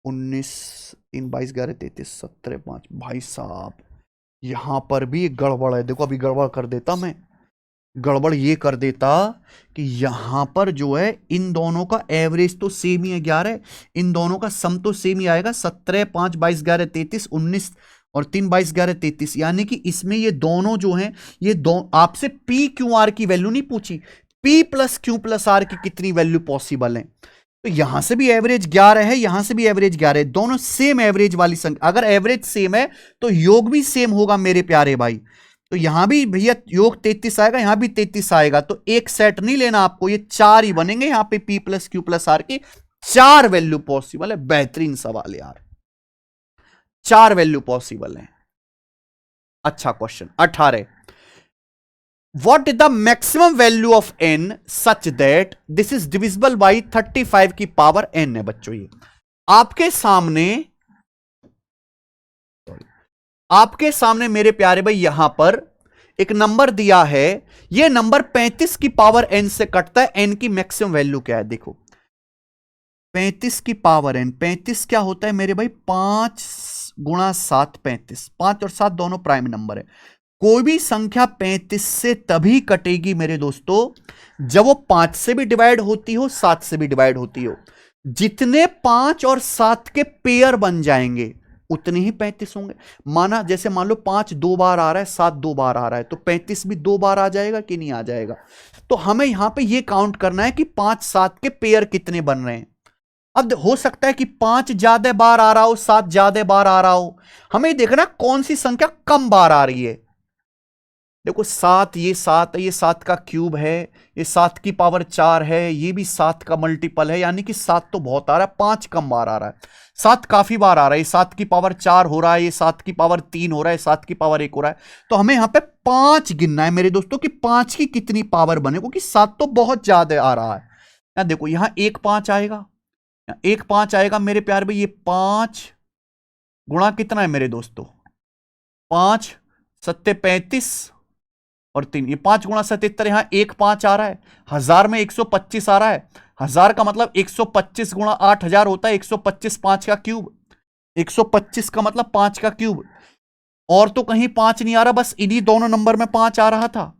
19 3 22 11 33 17 5, भाई साहब यहां पर भी गड़बड़ है। देखो अभी गड़बड़ कर देता मैं, गड़बड़ ये कर देता कि यहां पर जो है इन दोनों का एवरेज तो सेम ही है 11, इन दोनों का सम तो सेम ही आएगा 17 5 22 11 33 19, और 3 22 11 33। यानी कि इसमें ये दोनों जो हैं, ये दो आपसे पी क्यू आर की वैल्यू नहीं पूछी, P plus Q plus R की कितनी वैल्यू पॉसिबल है। तो यहां से भी एवरेज 11 है, यहां से भी एवरेज 11 है, दोनों सेम एवरेज वाली संख्या। अगर एवरेज सेम है तो योग भी सेम होगा मेरे प्यारे भाई। तो यहां भी भैया योग 33 आएगा, यहां भी 33 आएगा, तो एक सेट नहीं लेना आपको, ये 4 ही बनेंगे यहां पे P plus Q plus R की 4 वैल्यू पॉसिबल है। बेहतरीन सवाल यार, 4 वैल्यू पॉसिबल है। अच्छा question 18, What is the maximum value of n such that this is divisible by 35 की पावर n है बच्चों। ये आपके सामने मेरे प्यारे भाई यहां पर एक नंबर दिया है, ये नंबर 35 की पावर n से कटता है, n की मैक्सिमम वैल्यू क्या है देखो। 35 की पावर n, 35 क्या होता है मेरे भाई 5 गुणा 7 35, 5 और 7 दोनों प्राइम नंबर है। कोई भी संख्या 35 से तभी कटेगी मेरे दोस्तों जब वो 5 से भी डिवाइड होती हो 7 से भी डिवाइड होती हो। जितने 5 और 7 के पेयर बन जाएंगे उतने ही 35 होंगे। माना जैसे मान लो 5 2 बार आ रहा है, 7 2 बार आ रहा है, तो 35 भी 2 बार आ जाएगा कि नहीं आ जाएगा। तो हमें यहां पे ये काउंट करना है कि 5 7 के पेयर कितने बन रहे हैं। अब हो सकता है कि 5 ज्यादा बार आ रहा हो, 7 ज्यादा बार आ रहा हो, हमें देखना कौन सी संख्या कम बार आ रही है। देखो 7, ये 7 है, ये 7 का क्यूब है, ये 7 की पावर 4 है, ये भी 7 का मल्टीपल है, यानी कि 7 तो बहुत आ रहा है, 5 कम बार आ रहा है। 7 काफी बार आ रहा है, ये 7 की पावर 4 हो रहा है, ये 7 की पावर 3 हो रहा है, 7 की पावर 1 हो रहा है। तो हमें यहां पे 5 गिनना है मेरे दोस्तों कि 5 की कितनी पावर बने, क्योंकि 7 तो बहुत ज्यादा आ रहा है। यहां देखो यहां 1 5 आएगा, 1 5 आएगा मेरे प्यार भाई, ये 5 गुणा कितना है मेरे दोस्तों 5 7 35 और 3, ये 5 गुणा 77, यहां 1 5 आ रहा है। 1000 में 125 आ रहा है, 1000 का मतलब 125 गुणा 8000 होता है, 125 5 का क्यूब, 125 का मतलब 5 का क्यूब। और तो कहीं 5 नहीं आ रहा, बस इन्हीं दोनों नंबर में 5 आ रहा था,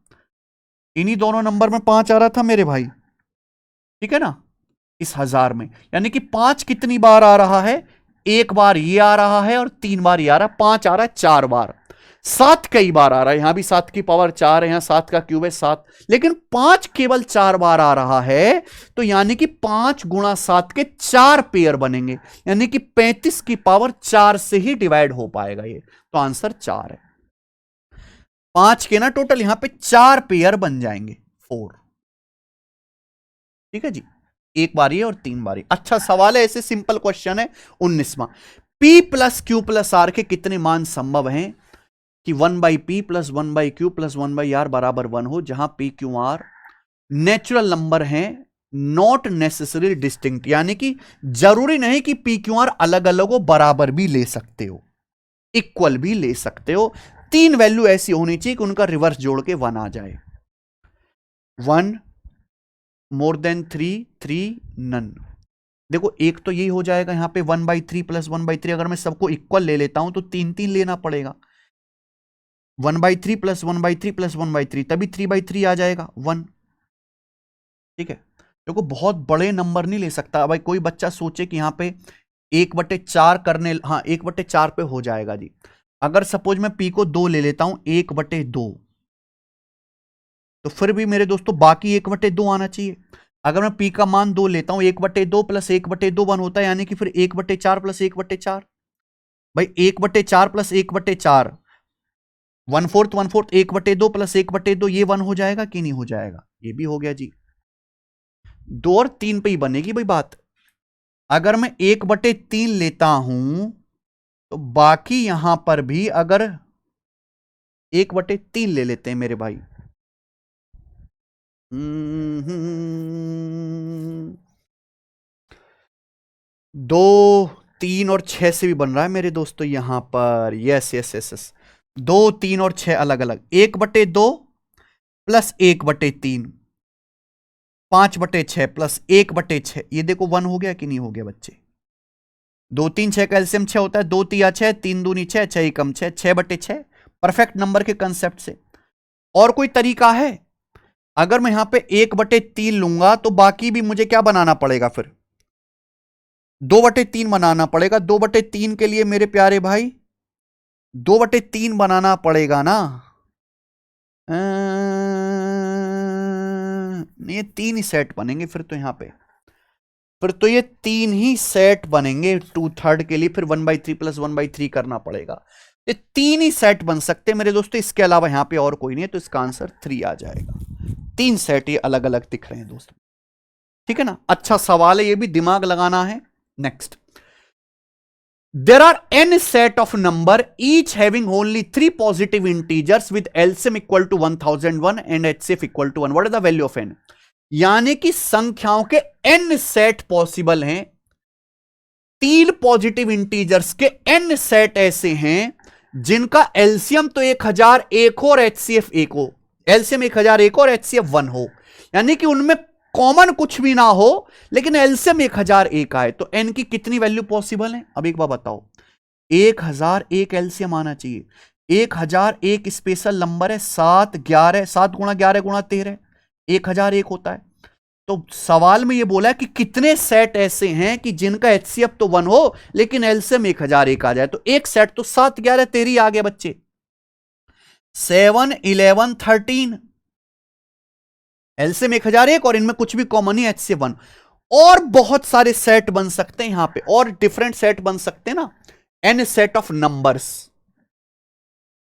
इन्हीं दोनों नंबर में 5 आ रहा था मेरे भाई, ठीक है ना, इस 1000 में। यानी कि 5 कितनी बार आ रहा है, 1 बार ये आ रहा है और 3 बार ये आ रहा है, 5 आ रहा है 4 बार। 7 कई बार आ रहा है, यहां भी 7 की पावर 4 है, यहां 7 का क्यूब है 7, लेकिन 5 केवल 4 बार आ रहा है, तो यानी कि 5 गुणा 7 के 4 पेयर बनेंगे, यानी कि 35 की पावर 4 से ही डिवाइड हो पाएगा ये, तो आंसर 4 है। 5 के ना टोटल यहां पे 4 पेयर बन जाएंगे, 4। ठीक है जी, एक बारी है और 3 बारी। अच्छा सवाल है, ऐसे सिंपल क्वेश्चन है। 19वां, P plus Q plus R के कितने मान संभव हैं कि 1/P plus 1/Q plus 1/R बराबर 1 हो, जहां P Q R natural number है, नॉट नेसेसरी डिस्टिंक्ट, यानी कि जरूरी नहीं कि P Q R अलग अलग हो, बराबर भी ले सकते हो, इक्वल भी ले सकते हो। 3 वैल्यू ऐसी होनी चाहिए कि उनका रिवर्स जोड़ के 1 आ जाए। 1 मोर देन 3, 3 नन। देखो एक तो यही हो जाएगा यहां पे 1/3 प्लस 1/3, अगर मैं सबको इक्वल ले लेता हूं तो 3 लेना पड़ेगा। 1/3 प्लस 1/3 प्लस 1/3, तभी 3/3 आ जाएगा 1। ठीक है, देखो बहुत बड़े नंबर नहीं ले सकता भाई। कोई बच्चा सोचे कि यहां पे 1/4 करने, हाँ 1/4 पे हो जाएगा जी। अगर सपोज मैं P को 2 ले लेता हूं 1/2, तो फिर भी मेरे दोस्तों बाकी 1/2 आना चाहिए। अगर मैं P का मान 2 लेता हूं 1/2 प्लस 1/2 1 होता है, यानी कि फिर 1/4 प्लस 1/4, भाई 1/4 प्लस 1/4 1/4 1/4, 1/2 प्लस 1/2 ये 1 हो जाएगा कि नहीं हो जाएगा? ये भी हो गया जी। 2 और 3 पे ही बनेगी भाई बात। अगर मैं 1/3 लेता हूं तो बाकी यहां पर भी अगर 1/3 ले लेते हैं मेरे भाई, 2, 3 और 6 से भी बन रहा है मेरे दोस्तों यहां पर। यस यस यस यस, 2, 3 और 6 अलग अलग, 1/2 प्लस 1/3, 5/6 प्लस 1/6, ये देखो 1 हो गया कि नहीं हो गया बच्चे? 2 3 6 का एलसीएम 6 होता है, 2 3 6, 3 दूनी 6, 6 कम 6, 6/6, परफेक्ट नंबर के कंसेप्ट से। और कोई तरीका है? अगर मैं यहां पे 1/3 लूंगा तो बाकी भी मुझे क्या बनाना पड़ेगा? फिर 2/3 बनाना पड़ेगा। 2/3 के लिए मेरे प्यारे भाई 2/3 बनाना पड़ेगा ना। ये 3 ही सेट बनेंगे फिर तो यहां पे, फिर तो ये 3 ही सेट बनेंगे 2/3 के लिए। फिर 1/3 प्लस 1/3 करना पड़ेगा। ये 3 ही सेट बन सकते हैं मेरे दोस्तों, इसके अलावा यहां पे और कोई नहीं है, तो इसका आंसर 3 आ जाएगा। 3 सेट ये अलग अलग दिख रहे हैं दोस्तों, ठीक है ना। अच्छा सवाल है, ये भी दिमाग लगाना है। Next, there are n set of number each having only 3 positive integers with LCM equal to 1001 and HCF equal to 1. What is the value of n? यानी कि संख्याओं के n सेट पॉसिबल हैं, 3 पॉजिटिव इंटीजर्स के n set ऐसे हैं जिनका LCM तो 1001 हो और एचसीएफ 1 हो। एलसीएम 1001 और एचसीएफ 1 हो, यानी कि उनमें कॉमन कुछ भी ना हो, लेकिन एलसीएम 1001 आए, तो एन की कितनी वैल्यू पॉसिबल है? अब एक बार बताओ, 1001 एलसीएम आना चाहिए। 1001 स्पेशल नंबर है, 7 11, 7 गुणा 11 गुणा 13, 1001 होता है। तो सवाल में ये बोला है कि कितने सेट ऐसे हैं कि जिनका एचसीएफ तो 1 हो लेकिन एलसीएम 1001 आ जाए। तो एक सेट तो 7 11 13 आ गए बच्चे, 7 11 13 एलसीएम 1001 और इनमें कुछ भी कॉमन नहीं, एचसीएफ 1। और बहुत सारे सेट बन सकते हैं यहां पे, और डिफरेंट सेट बन सकते हैं ना, एन सेट ऑफ नंबर्स।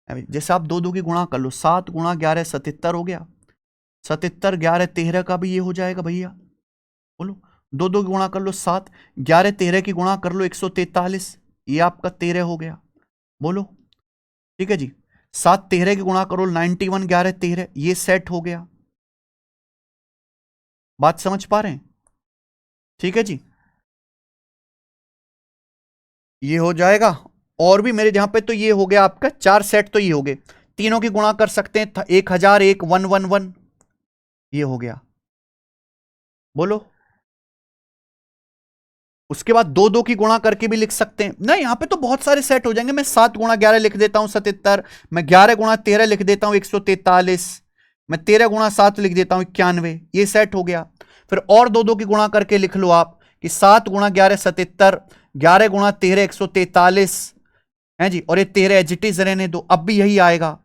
जैसे आप 2 2 की गुणा कर लो, 7 गुणा 11 77 हो गया, 77 11 13 का भी ये हो जाएगा भैया। बोलो 2 2 की गुणा कर लो 7, 11 13 की गुणा कर लो 143, ये आपका 13 हो गया। बोलो ठीक है जी। 7 13 की गुणा करो 91 11 13, ये सेट हो गया। बात समझ पा रहे हैं? ठीक है जी, ये हो जाएगा। और भी मेरे जहां पे तो ये हो गया आपका 4 सेट, तो ये हो गए। तीनों की गुणा कर सकते हैं, 1001 111, ये हो गया। बोलो उसके बाद 2 2 की गुणा करके भी लिख सकते हैं ना, यहां पे तो बहुत सारे सेट हो जाएंगे। मैं 7 गुणा 11 लिख देता हूं 77, मैं 11 गुणा 13 लिख देता हूं 143, मैं 13 गुणा 7 लिख देता हूं 91, ये सेट हो गया। फिर और 2 2 की गुणा करके लिख लो आप कि 7 गुणा 11 77, 11 गुणा 13 143, है जी, और ये 13 एज इट इज रहने दो, अब भी यही आएगा।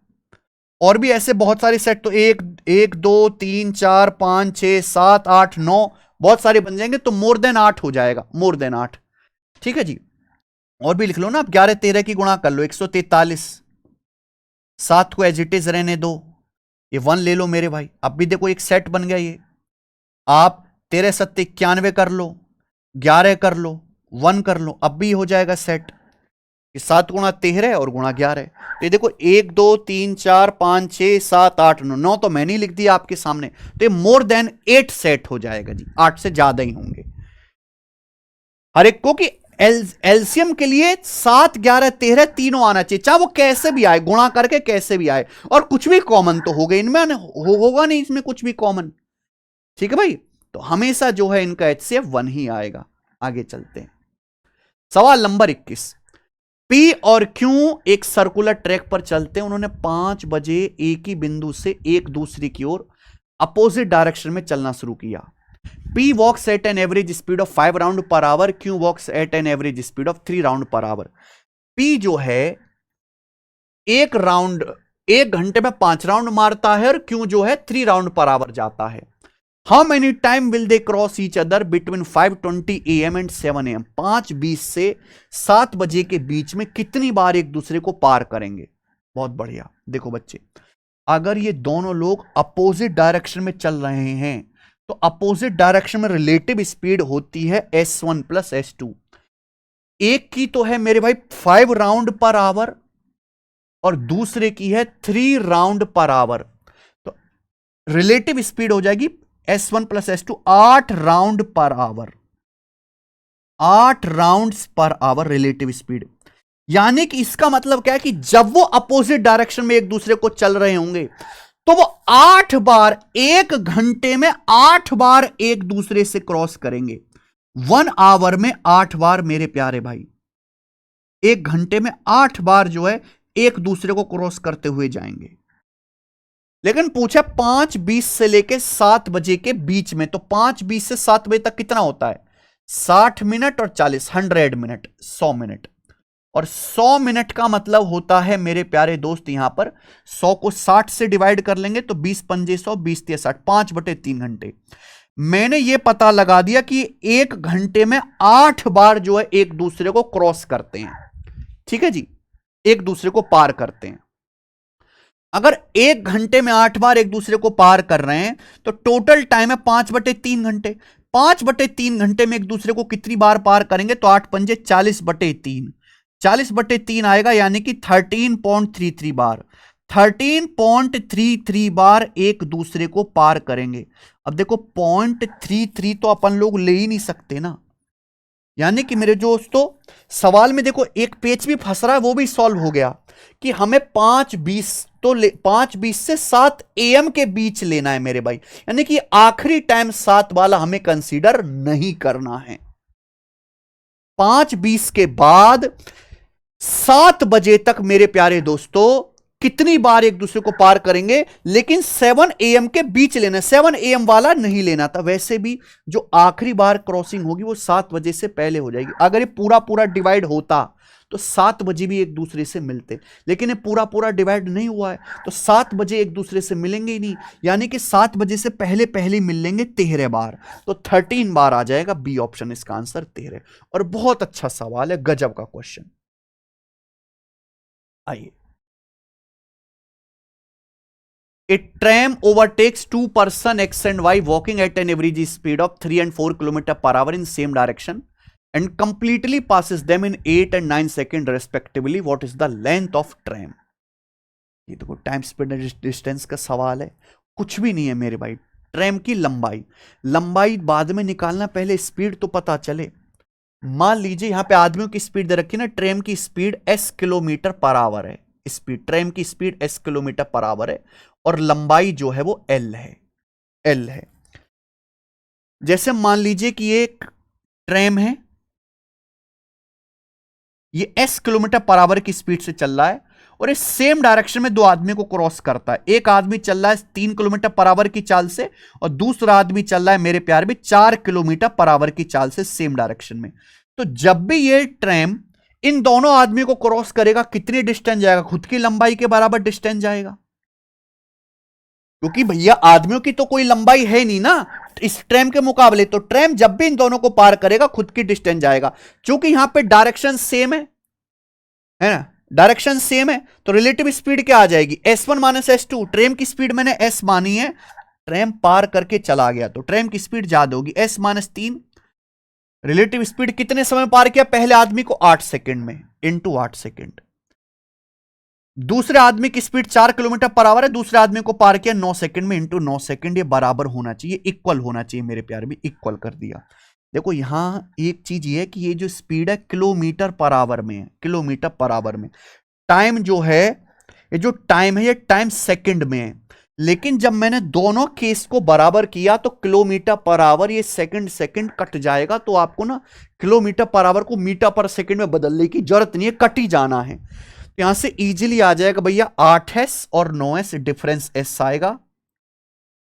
और भी ऐसे बहुत सारे सेट, तो 1 2 3 4 5 6 7 8 9 बहुत सारे बन जाएंगे, तो मोर देन 8 हो जाएगा, मोर देन 8। ठीक है जी, और भी लिख लो ना आप, 11 13 की गुणा कर लो, 143। 7 को एज इट इज रहने दो, ये 1 ले लो मेरे भाई, अब भी देखो एक सेट बन गया ये। आप 13 7 91 कर लो, 11 कर लो, 1 कर लो, अब भी हो जाएगा सेट। 7 गुणा 13 और गुणा 11। तो ये देखो 1 2 3 4 5 6 7 8 9, 9 तो मैंने लिख दिया आपके सामने, तो ये मोर देन 8 सेट हो जाएगा जी, 8 से ज्यादा ही होंगे हर एक को। कि एलसीएम के लिए 7 11 13 तीनों आना चाहिए, चाहे वो कैसे भी आए, गुणा करके कैसे भी आए, और कुछ भी कॉमन तो हो गए इनमें, होगा नहीं इसमें कुछ भी कॉमन। ठीक है भाई, तो हमेशा जो है इनका एचसीएफ 1 ही आएगा। आगे चलते हैं, सवाल नंबर 21। पी और क्यू एक सर्कुलर ट्रैक पर चलते हैं, उन्होंने 5 बजे एक ही बिंदु से एक दूसरे की ओर अपोजिट डायरेक्शन में चलना शुरू किया। P walks at an average speed of 5 round per hour, Q walks at an average speed of 3 round per hour. P जो है एक राउंड 1 घंटे में 5 राउंड मारता है, और Q जो है 3 राउंड पर आवर जाता है। How many time will they cross each other between 5:20 AM and 7 AM? 5:20 से 7 बजे के बीच में कितनी बार एक दूसरे को पार करेंगे? बहुत बढ़िया, देखो बच्चे, अगर ये दोनों लोग अपोजिट डायरेक्शन में चल रहे हैं, तो अपोजिट डायरेक्शन में रिलेटिव स्पीड होती है S1 प्लस S2। एक की तो है मेरे भाई 5 राउंड पर आवर, और दूसरे की है 3 राउंड पर आवर, तो रिलेटिव स्पीड हो जाएगी S1 plus S2 8 round per hour, 8 round per hour relative speed. यानी कि इसका मतलब क्या है कि जब वो अपोजिट डायरेक्शन में एक दूसरे को चल रहे होंगे, तो वो 8 बार 1 घंटे में 8 बार एक दूसरे से क्रॉस करेंगे। 1 आवर में 8 बार मेरे प्यारे भाई, 1 घंटे में 8 बार जो है एक दूसरे को क्रॉस करते हुए जाएंगे। लेकिन पूछा 5:20 से लेके 7 बजे के बीच में, तो 5:20 से 7 बजे तक कितना होता है? 60 मिनट और 40, 100 मिनट, 100 मिनट। और 100 मिनट का मतलब होता है मेरे प्यारे दोस्त, यहां पर 100 को 60 से डिवाइड कर लेंगे तो 20 पंजे 100, 20 3 60, 5/3 घंटे। मैंने यह पता लगा दिया कि 1 घंटे में 8 बार जो है एक दूसरे को क्रॉस करते हैं। ठीक है जी, एक दूसरे को पार करते हैं। अगर 1 घंटे में 8 बार एक दूसरे को पार कर रहे हैं, तो टोटल टाइम है 5/3 घंटे। 5/3 घंटे में एक दूसरे को कितनी बार पार करेंगे? तो 8 पंजे 40/3, 40/3 आएगा, यानी कि 13.33 बार, 13.33 बार एक दूसरे को पार करेंगे। अब देखो 0.33 तो अपन लोग ले ही नहीं सकते ना, यानी कि मेरे दोस्तों सवाल में देखो एक पेज भी फंस रहा है, वो भी सॉल्व हो गया कि हमें 5:20 से 7 AM के बीच लेना है मेरे भाई, यानी कि आखिरी टाइम 7 वाला हमें कंसीडर नहीं करना है। 5:20 के बाद 7 बजे तक मेरे प्यारे दोस्तों कितनी बार एक दूसरे को पार करेंगे, लेकिन 7 AM के बीच लेना, 7 AM वाला नहीं लेना था। वैसे भी जो आखिरी बार क्रॉसिंग होगी वो 7 बजे से पहले हो जाएगी। अगर ये पूरा पूरा डिवाइड होता तो 7 बजे भी एक दूसरे से मिलते, लेकिन ये पूरा पूरा डिवाइड नहीं हुआ है, तो 7 बजे एक दूसरे से मिलेंगे ही नहीं, यानी कि 7 बजे से पहले पहले मिल लेंगे 13 बार, तो 13 बार आ जाएगा बी ऑप्शन, इसका आंसर 13। और बहुत अच्छा सवाल है, गजब का क्वेश्चन। आइए, A tram overtakes 2 person X and Y walking at an average speed of 3 and 4 km per hour in same direction and completely passes them in 8 and 9 seconds respectively. What is the length of tram? ये देखो time speed distance का सवाल है, कुछ भी नहीं है मेरे भाई। ट्रैम की लंबाई, लंबाई बाद में निकालना, पहले स्पीड तो पता चले। मान लीजिए यहां पे आदमियों की स्पीड दे रखी ना, ट्रैम की speed S kilometre per hour है, स्पीड ट्रैम की speed S kilometre per hour है, और लंबाई जो है वो L है, L है। जैसे मान लीजिए कि एक ट्रैम है, ये S किलोमीटर पर आवर की स्पीड से चल रहा है, और इस सेम डायरेक्शन में दो आदमी को क्रॉस करता है। एक आदमी चल रहा है 3 किलोमीटर पर आवर की चाल से, और दूसरा आदमी चल रहा है मेरे प्यार भी 4 किलोमीटर पर आवर की चाल से सेम डायरेक्शन में। तो जब भी ये ट्रैम इन दोनों आदमी को क्रॉस करेगा, कितनी डिस्टेंस जाएगा? खुद की लंबाई के बराबर डिस्टेंस जाएगा, क्योंकि भैया आदमियों की तो कोई लंबाई है नहीं ना इस ट्रैम के मुकाबले। तो ट्रैम जब भी इन दोनों को पार करेगा खुद की डिस्टेंस जाएगा। क्योंकि यहां पे डायरेक्शन सेम है ना, डायरेक्शन सेम है, तो रिलेटिव स्पीड क्या आ जाएगी? S1 minus S2। ट्रैम की स्पीड मैंने S मानी है, ट्रैम पार करके चला गया तो ट्रैम की स्पीड ज्यादा होगी, S माइनस 3। रिलेटिव स्पीड कितने समय पार किया? पहले आदमी को 8 सेकंड में, इंटू 8 सेकंड। दूसरे आदमी की स्पीड 4 किलोमीटर पर आवर है, दूसरे आदमी को पार किया 9 सेकंड में, इंटू 9 सेकंड। ये बराबर होना चाहिए, इक्वल होना चाहिए मेरे प्यारे भी, इक्वल कर दिया। देखो यहां एक चीज ये है कि ये जो स्पीड है किलोमीटर पर आवर में है, किलोमीटर पर आवर में। टाइम जो है, ये जो टाइम है ये टाइम सेकंड में है, लेकिन जब मैंने दोनों केस को बराबर किया तो किलोमीटर पर आवर ये सेकंड सेकंड कट जाएगा। तो आपको ना किलोमीटर पर आवर को मीटर पर सेकंड में बदलने की जरूरत नहीं है, कट ही जाना है। तो यहां से इजीली आ जाएगा भैया 8s और 9s, डिफरेंस s आएगा।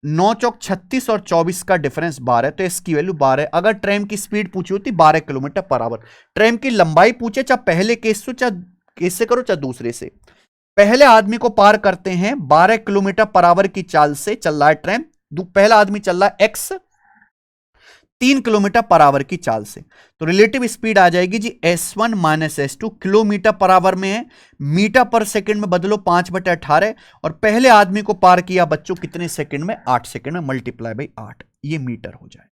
9 चौक 36 और 24 का डिफरेंस 12, तो इसकी वैल्यू 12। अगर ट्रेन की स्पीड पूछी होती 12 किलोमीटर पर आवर, ट्रेन की लंबाई पूछे चाहे पहले केस से चाहे केस से करो चाहे दूसरे से, पहले आदमी को पार करते हैं 12 किलोमीटर पर आवर की चाल से चल रहा है ट्रेन। पहला आदमी चल रहा है x 3 किलोमीटर पर आवर की चाल से, तो रिलेटिव स्पीड आ जाएगी जी S1 minus S2। Kilometre per hour में है, मीटर पर सेकंड में बदलो 5/18, और पहले आदमी को पार किया बच्चों कितने सेकंड में? 8 सेकंड में, मल्टीप्लाई बाई 8, ये मीटर हो जाए।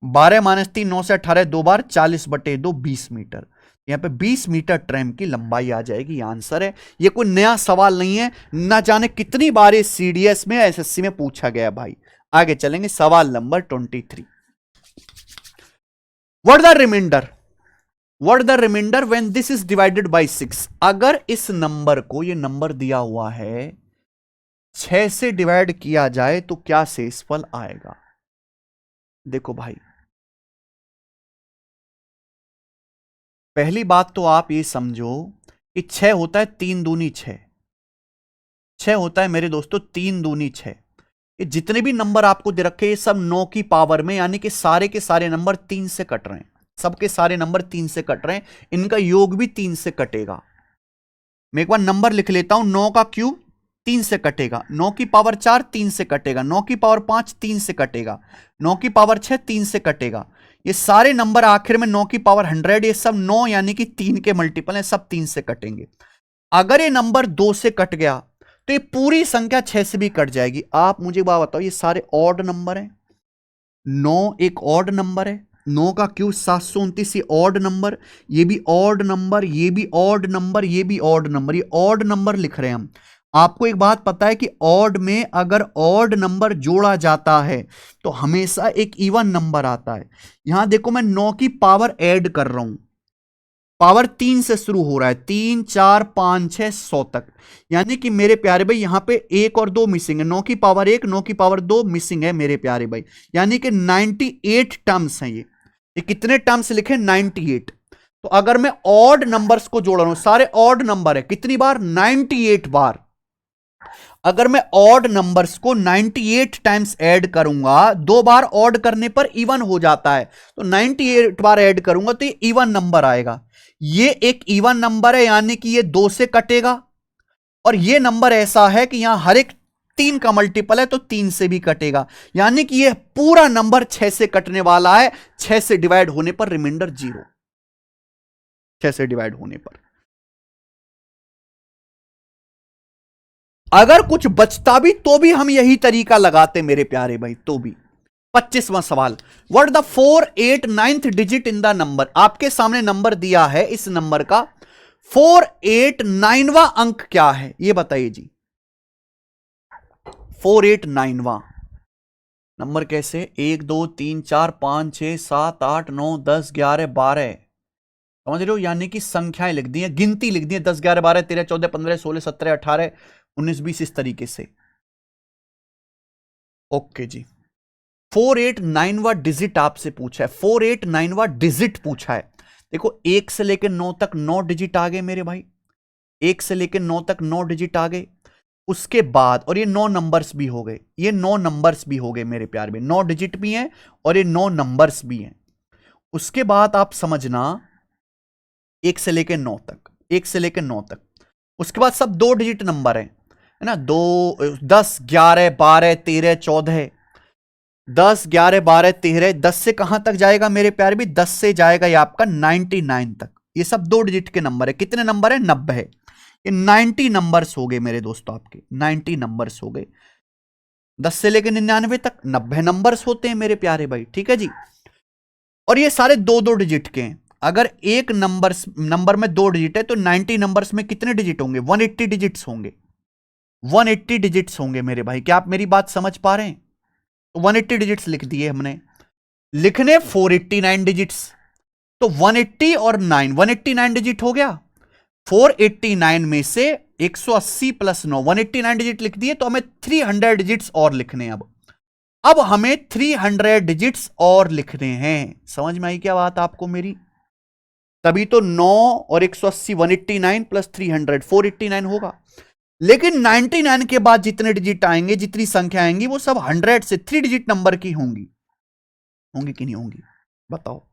12 माइनस 3 9 से 18 दो बार, 40/2 20 मीटर। यहां पे 20 मीटर ट्रेन की लंबाई आ जाएगी, आंसर है। ये कोई नया सवाल नहीं है, ना जाने कितनी बार ये CDS में SSC में पूछा गया भाई। आगे चलेंगे, सवाल number 23। What the reminder, what the reminder when this is divided by 6। अगर इस नंबर को, ये नंबर दिया हुआ है, 6 से डिवाइड किया जाए तो क्या शेषफल आएगा? देखो भाई, पहली बात तो आप ये समझो कि 6 होता है 3 दूनी 6, 6 होता है मेरे दोस्तों 3 दूनी 6। ये जितने भी नंबर आपको दे रखे ये सब 9 की पावर में, यानी कि सारे के सारे नंबर 3 से कट रहे हैं, सबके सारे नंबर 3 से कट रहे हैं, इनका योग भी 3 से कटेगा। मैं एक बार नंबर लिख लेता हूं, 9 का क्यूब 3 से कटेगा, 9 की पावर 4 3 से कटेगा, 9 की पावर 5 3 से कटेगा, 9 की पावर 6 3 से कटेगा। ये सारे नंबर आखिर में 9 की पावर 100, ये सब 9 यानी कि 3 के मल्टीपल है, सब 3 से कटेंगे। अगर ये नंबर 2 से कट गया तो ये पूरी संख्या 6 से भी कट जाएगी। आप मुझे बात बताओ, ये सारे ऑड नंबर हैं, 9 एक ऑड नंबर है, 9 का क्यूब 729, ये ऑड नंबर, ये भी ऑड नंबर, ये भी ऑड नंबर, ये भी ऑड नंबर, ये ऑड नंबर लिख रहे हैं हम। आपको एक बात पता है कि ऑड में अगर ऑड नंबर जोड़ा जाता है तो हमेशा एक इवन नंबर आता है। यहां देखो मैं 9 की पावर ऐड कर रहा हूं, पावर 3 से शुरू हो रहा है, 3 4 5 6 100 तक, यानी कि मेरे प्यारे भाई यहां पे 1 और 2 मिसिंग है, 9 की पावर 1 9 की पावर 2 मिसिंग है मेरे प्यारे भाई, यानी कि 98 टर्म्स हैं। ये कितने टर्म्स लिखे? 98। तो अगर मैं ऑड नंबर्स को जोड़ रहा हूं, सारे ऑड नंबर है, कितनी बार? 98 बार। अगर मैं ऑड नंबर्स को 98 टाइम्स ऐड करूंगा, 2 बार ऑड करने पर इवन हो जाता है, तो 98 बार ऐड करूंगा तो ये इवन नंबर आएगा। ये एक इवन नंबर है, यानी कि ये 2 से कटेगा, और ये नंबर ऐसा है कि यहां हर एक 3 का मल्टीपल है तो 3 से भी कटेगा, यानी कि ये पूरा नंबर 6 से कटने वाला है। 6 से डिवाइड होने पर रिमाइंडर 0, 6 से डिवाइड होने पर। अगर कुछ बचता भी तो भी हम यही तरीका लगाते मेरे प्यारे भाई, तो भी। 25वां सवाल, what the 4 8 9th digit in the number. आपके सामने नंबर दिया है, इस नंबर का 4 8 9वां अंक क्या है, ये बताइए जी। 4 8 9वां नंबर कैसे? 1 2 3 4 5 6 7 8 9 10 11 12, समझ रहे हो? यानी कि संख्याएं लिख दी है, गिनती लिख दी है, 10 11 12 13 14 15 16 17 18 19 20, इस तरीके से। ओके जी, 489वां डिजिट आपसे पूछा है, 489वां डिजिट पूछा है। देखो 1 से लेकर 9 तक 9 डिजिट आ गए मेरे भाई, 1 से लेकर 9 तक 9 डिजिट आ गए। उसके बाद, और ये 9 नंबर्स भी हो गए, ये 9 नंबर्स भी हो गए मेरे प्यार में, 9 डिजिट भी हैं और ये 9 नंबर्स भी हैं। उसके बाद आप समझना 1 से लेके 9 तक, 1 से लेके 9 तक। उसके बाद सब 2 डिजिट नंबर है ना, 2, 10, 11, 12, 13, 14, 10, 11, 12, 13, 10 से कहां तक जाएगा मेरे प्यारे भी, 10 से जाएगा ये आपका 99 तक। ये सब 2 डिजिट के नंबर है। कितने नंबर है, 90 है। ये 90 नंबर्स हो गए मेरे दोस्तों, आपके 90 नंबर्स हो गए। 10 से लेकर 99 तक 90 नंबर्स होते हैं मेरे प्यारे भाई, ठीक है जी। और ये सारे 2-2 डिजिट के हैं। अगर एक नंबर में 2 डिजिट है तो 90 नंबर्स में कितने डिजिट होंगे, 180 डिजिट्स होंगे, 180 डिजिट्स होंगे मेरे भाई। क्या आप मेरी बात समझ पा रहे हैं? तो 180 डिजिट्स लिख दिए हमने, लिखने 489 डिजिट्स। तो 180 और 9, 189 डिजिट हो गया। 489 में से 180 प्लस 9, 189 डिजिट लिख दिए। तो हमें 300 डिजिट्स और लिखने हैं। अब हमें 300 डिजिट्स और लिखने हैं। समझ में आई क्या बात आपको मेरी? तभी तो 9 और 180, 189 प्लस 300, 489 होगा। लेकिन 99 के बाद जितने डिजिट आएंगे, जितनी संख्या आएंगी, वो सब 100 से 3 डिजिट नंबर की होंगी। होंगी कि नहीं होंगी? बताओ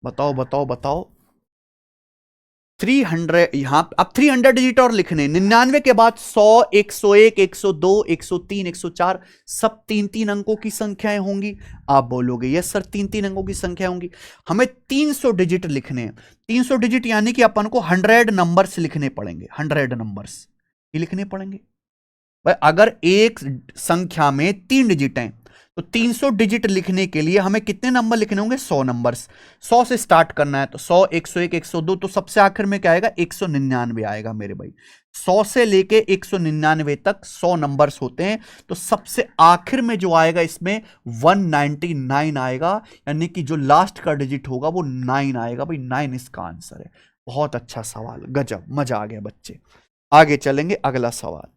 बताओ बताओ बताओ। 300 यहां अब 300 डिजिट और लिखने। 99 के बाद 100, 101, 102, 103, 104 सब 3-3 अंकों की संख्याएं होंगी। आप बोलोगे यस सर 3-3 अंकों की संख्या होंगी। हमें 300 डिजिट लिखने हैं। 300 डिजिट यानी कि अपन को 100 नंबर्स लिखने पड़ेंगे। 100 नंबर्स ही लिखने पड़ेंगे भाई। अगर एक संख्या में 3 डिजिट हैं तो 300 डिजिट लिखने के लिए हमें कितने नंबर लिखने होंगे? 100 नंबर्स। 100 से स्टार्ट करना है तो 100, 101, 102, तो सबसे आखिर में क्या आएगा? 199 आएगा मेरे भाई। 100 से लेके 199 तक 100 नंबर्स होते हैं। तो सबसे आखिर में जो आएगा इसमें 199 आएगा, यानी कि जो लास्ट का डिजिट होगा वो 9 आएगा भाई। 9 इसका आंसर है। बहुत अच्छा सवाल, गजब, मजा आ गया बच्चे। आगे चलेंगे, अगला सवाल।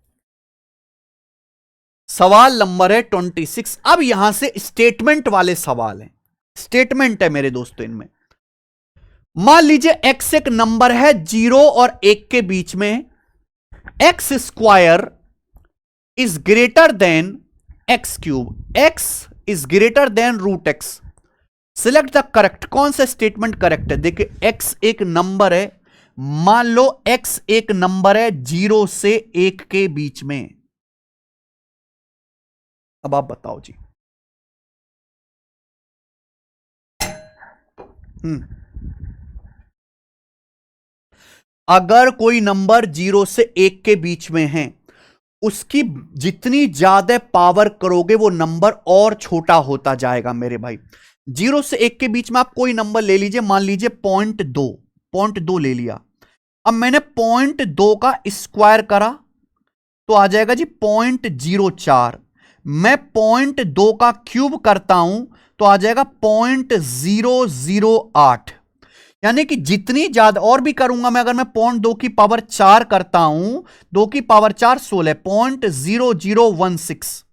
सवाल नंबर है 26। अब यहां से स्टेटमेंट वाले सवाल हैं। स्टेटमेंट है मेरे दोस्तों इनमें। मान लीजिए x एक नंबर है 0 और 1 के बीच में। x square is greater than x cube. x is greater than root x। Select the correct. कौन सा स्टेटमेंट करेक्ट है? देखिए x एक नंबर है। मान लो x एक नंबर है 0 से 1 के बीच में। अब आप बताओ जी। अगर कोई नंबर 0 से 1 के बीच में है, उसकी जितनी ज्यादा पावर करोगे वो नंबर और छोटा होता जाएगा मेरे भाई। 0 से 1 के बीच में आप कोई नंबर ले लीजिए, मान लीजिए 0.2 ले लिया। अब मैंने 0.2 का स्क्वायर करा तो आ जाएगा जी 0.04। मैं 0.2 का क्यूब करता हूं तो आ जाएगा 0.008। यानी कि जितनी ज्यादा और भी करूंगा मैं, अगर मैं 0.2 की पावर 4 करता हूं, 2 की पावर 4 16, 0.0016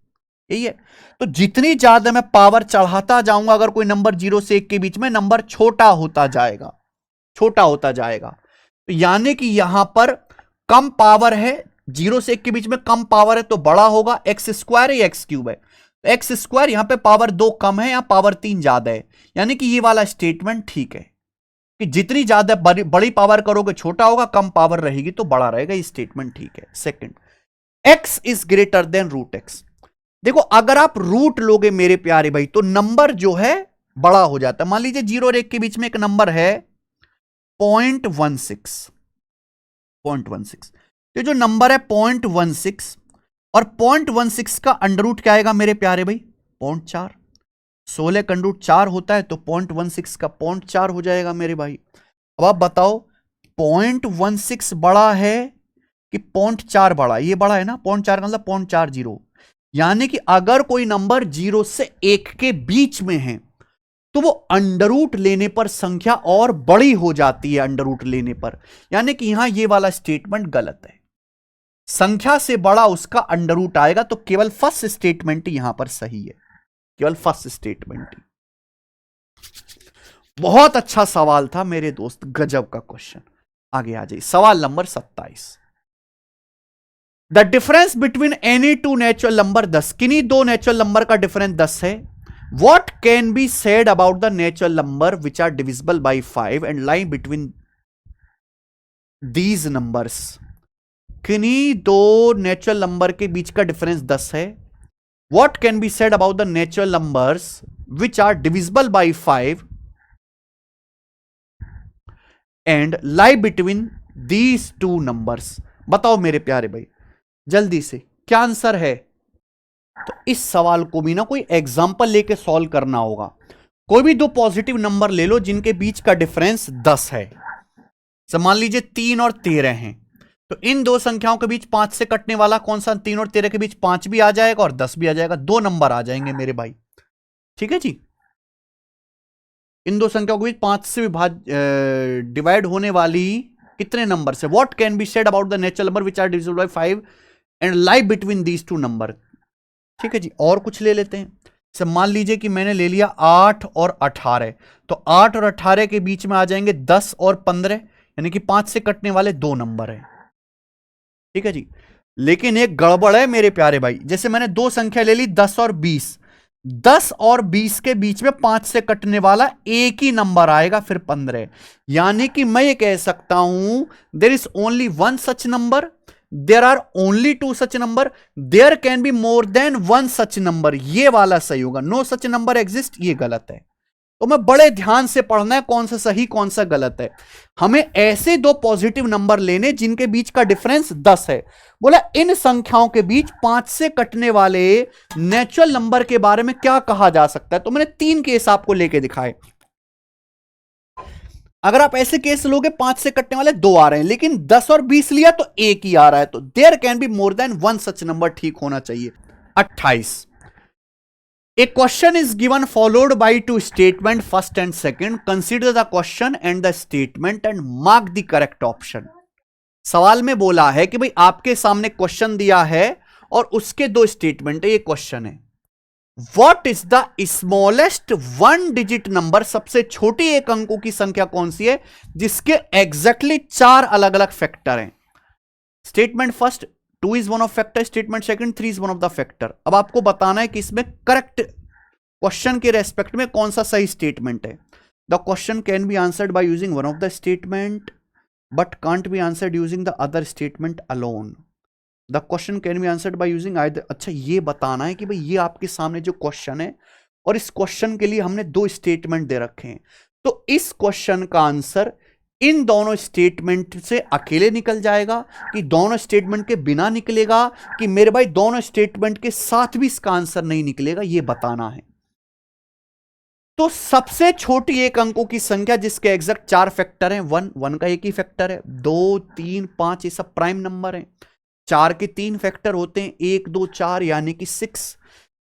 यही है। तो जितनी ज्यादा मैं पावर चढ़ाता जाऊंगा, अगर कोई नंबर 0 से 1 के बीच में, नंबर छोटा होता जाएगा, छोटा होता जाएगा। तो यानी कि यहां पर कम पावर है, 0 से 1 के बीच में कम पावर है तो बड़ा होगा। एक्स स्क्वायर है या एक्स क्यूब है? एक्स स्क्वायर, यहां पे पावर 2 कम है या पावर 3 ज्यादा है। यानी कि ये वाला स्टेटमेंट ठीक है कि जितनी ज्यादा बड़ी पावर करोगे छोटा होगा, कम पावर रहेगी तो बड़ा रहेगा। ये स्टेटमेंट ठीक है। Second, x is greater than root x। देखो अगर आप रूट लोगे मेरे प्यारे भाई तो नंबर जो है बड़ा हो जाता है। मान लीजिए 0 और 1 के बीच में एक नंबर है 0.16। तो जो नंबर है 0.16 और 0.16 का अंडर रूट क्या आएगा मेरे प्यारे भाई? 0.4। 16 का अंडर रूट 4 होता है तो 0.16 का 0.4 हो जाएगा मेरे भाई। अब आप बताओ 0.16 बड़ा है कि 0.4 बड़ा? ये बड़ा है ना, 0.4 का मतलब 0.40। यानी कि अगर कोई नंबर 0 से 1 के बीच में है तो वो अंडर रूट लेने पर संख्या और बड़ी हो जाती है, अंडर रूट लेने पर। यानी कि यहां ये वाला स्टेटमेंट गलत है। संख्या से बड़ा उसका अंडर रूट आएगा। तो केवल फर्स्ट स्टेटमेंट यहां पर सही है, केवल फर्स्ट स्टेटमेंट ही। बहुत अच्छा सवाल था मेरे दोस्त, गजब का क्वेश्चन। आगे आ जाइए, सवाल number 27। The difference between any two natural number 10। किन्हीं दो नेचुरल नंबर का डिफरेंस 10 है। What can be said about the natural number which are divisible by 5 and lie between these numbers? किन्हीं दो नेचुरल नंबर के बीच का डिफरेंस 10 है. What can be said about the natural numbers which are divisible by 5 and lie between these two numbers? बताओ मेरे प्यारे भाई, जल्दी से क्या आंसर है. तो इस सवाल को भी ना कोई एग्जाम्पल लेके सॉल्व करना होगा. कोई भी दो पॉजिटिव नंबर ले लो जिनके बीच का डिफरेंस 10 है. तो मान लीजिए 3 और 13 हैं. तो इन दो संख्याओं के बीच 5 से कटने वाला कौन सा? 3 और 13 के बीच 5 भी आ जाएगा और 10 भी आ जाएगा. दो नंबर आ जाएंगे मेरे भाई. ठीक है जी. इन दो संख्याओं के बीच 5 से डिवाइड होने वाली कितने नंबर से? What can be said about the natural number which are divisible by 5 and lie between these two number. ठीक है जी. और कुछ ले लेते हैं. सब मान लीजिए कि मैंने ले लिया 8 और 18. तो 8 और 18 के बीच में आ जाएंगे 10 और 15, यानी कि 5 से कटने वाले दो नंबर है. ठीक है जी. लेकिन एक गड़बड़ है मेरे प्यारे भाई. जैसे मैंने दो संख्या ले ली 10 और 20. 10 और 20 के बीच में 5 से कटने वाला एक ही नंबर आएगा, फिर 15. यानी कि मैं ये कह सकता हूं there is only one such number, there are only two such number, there can be more than one such number. ये वाला सही होगा. नो सच नंबर एग्जिस्ट, ये गलत है. तो मैं बड़े ध्यान से पढ़ना है कौन सा सही कौन सा गलत है. हमें ऐसे दो पॉजिटिव नंबर लेने जिनके बीच का डिफरेंस 10 है. बोला इन संख्याओं के बीच 5 से कटने वाले नेचुरल नंबर के बारे में क्या कहा जा सकता है. तो मैंने 3 केस आपको लेके दिखाए. अगर आप ऐसे केस लोगे 5 से कटने वाले 2 आ रहे हैं, लेकिन 10 और 20 लिया तो एक ही आ रहा है. तो there can be more than one such number ठीक होना चाहिए. 28. A question is given followed by two statements, first and second. Consider the question and the statement and mark the correct option. सवाल में बोला है कि भाई आपके सामने क्वेश्चन दिया है और उसके दो स्टेटमेंट है. ये क्वेश्चन है what is the smallest one digit number, सबसे छोटी एक अंकों की संख्या कौन सी है जिसके एग्जैक्टली 4 अलग अलग फैक्टर हैं. Statement first 2 is one of factor, statement second 3 is one of the factor. अब आपको बताना है कि इसमें करेक्ट क्वेश्चन के रेस्पेक्ट में कौन सा सही स्टेटमेंट है. The question can be answered by using one of the statement but can't be answered using the other statement alone. The question can be answered by using either. अच्छा, ये बताना है कि भाई ये आपके सामने जो क्वेश्चन है और इस क्वेश्चन के लिए हमने दो स्टेटमेंट दे रखे हैं. तो इस क्वेश्चन का आंसर इन दोनों स्टेटमेंट से अकेले निकल जाएगा कि दोनों स्टेटमेंट के बिना निकलेगा कि मेरे भाई दोनों स्टेटमेंट के साथ भी इसका आंसर नहीं निकलेगा, ये बताना है. तो सबसे छोटी एक अंकों की संख्या जिसके एग्जैक्ट 4 फैक्टर हैं, 1 का एक ही फैक्टर है, 2 3 5 ये सब प्राइम नंबर हैं. 4 के 3 फैक्टर होते हैं, 1 2 4 यानी कि 6.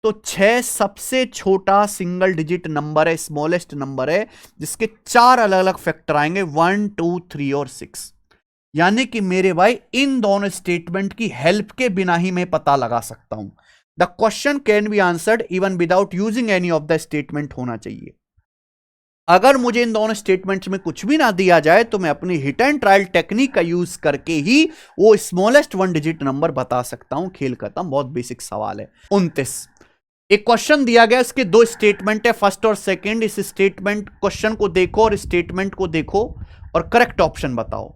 तो 6 सबसे छोटा सिंगल डिजिट नंबर है, स्मॉलेस्ट नंबर है जिसके 4 अलग अलग फैक्टर आएंगे, 1 2 3 और 6. यानी कि मेरे भाई इन दोनों स्टेटमेंट की हेल्प के बिना ही मैं पता लगा सकता हूं. The question can be answered even without using any of the statement होना चाहिए. अगर मुझे इन दोनों स्टेटमेंट्स में कुछ भी ना दिया जाए तो मैं अपनी हिट एंड ट्रायल टेक्निक का यूज करके ही वो स्मॉलेस्ट वन डिजिट नंबर बता सकता हूं. खेल करता हूं, बहुत बेसिक सवाल है. 29. एक क्वेश्चन दिया गया, इसके दो स्टेटमेंट है, फर्स्ट और सेकंड. इस स्टेटमेंट क्वेश्चन को देखो और स्टेटमेंट को देखो और करेक्ट ऑप्शन बताओ.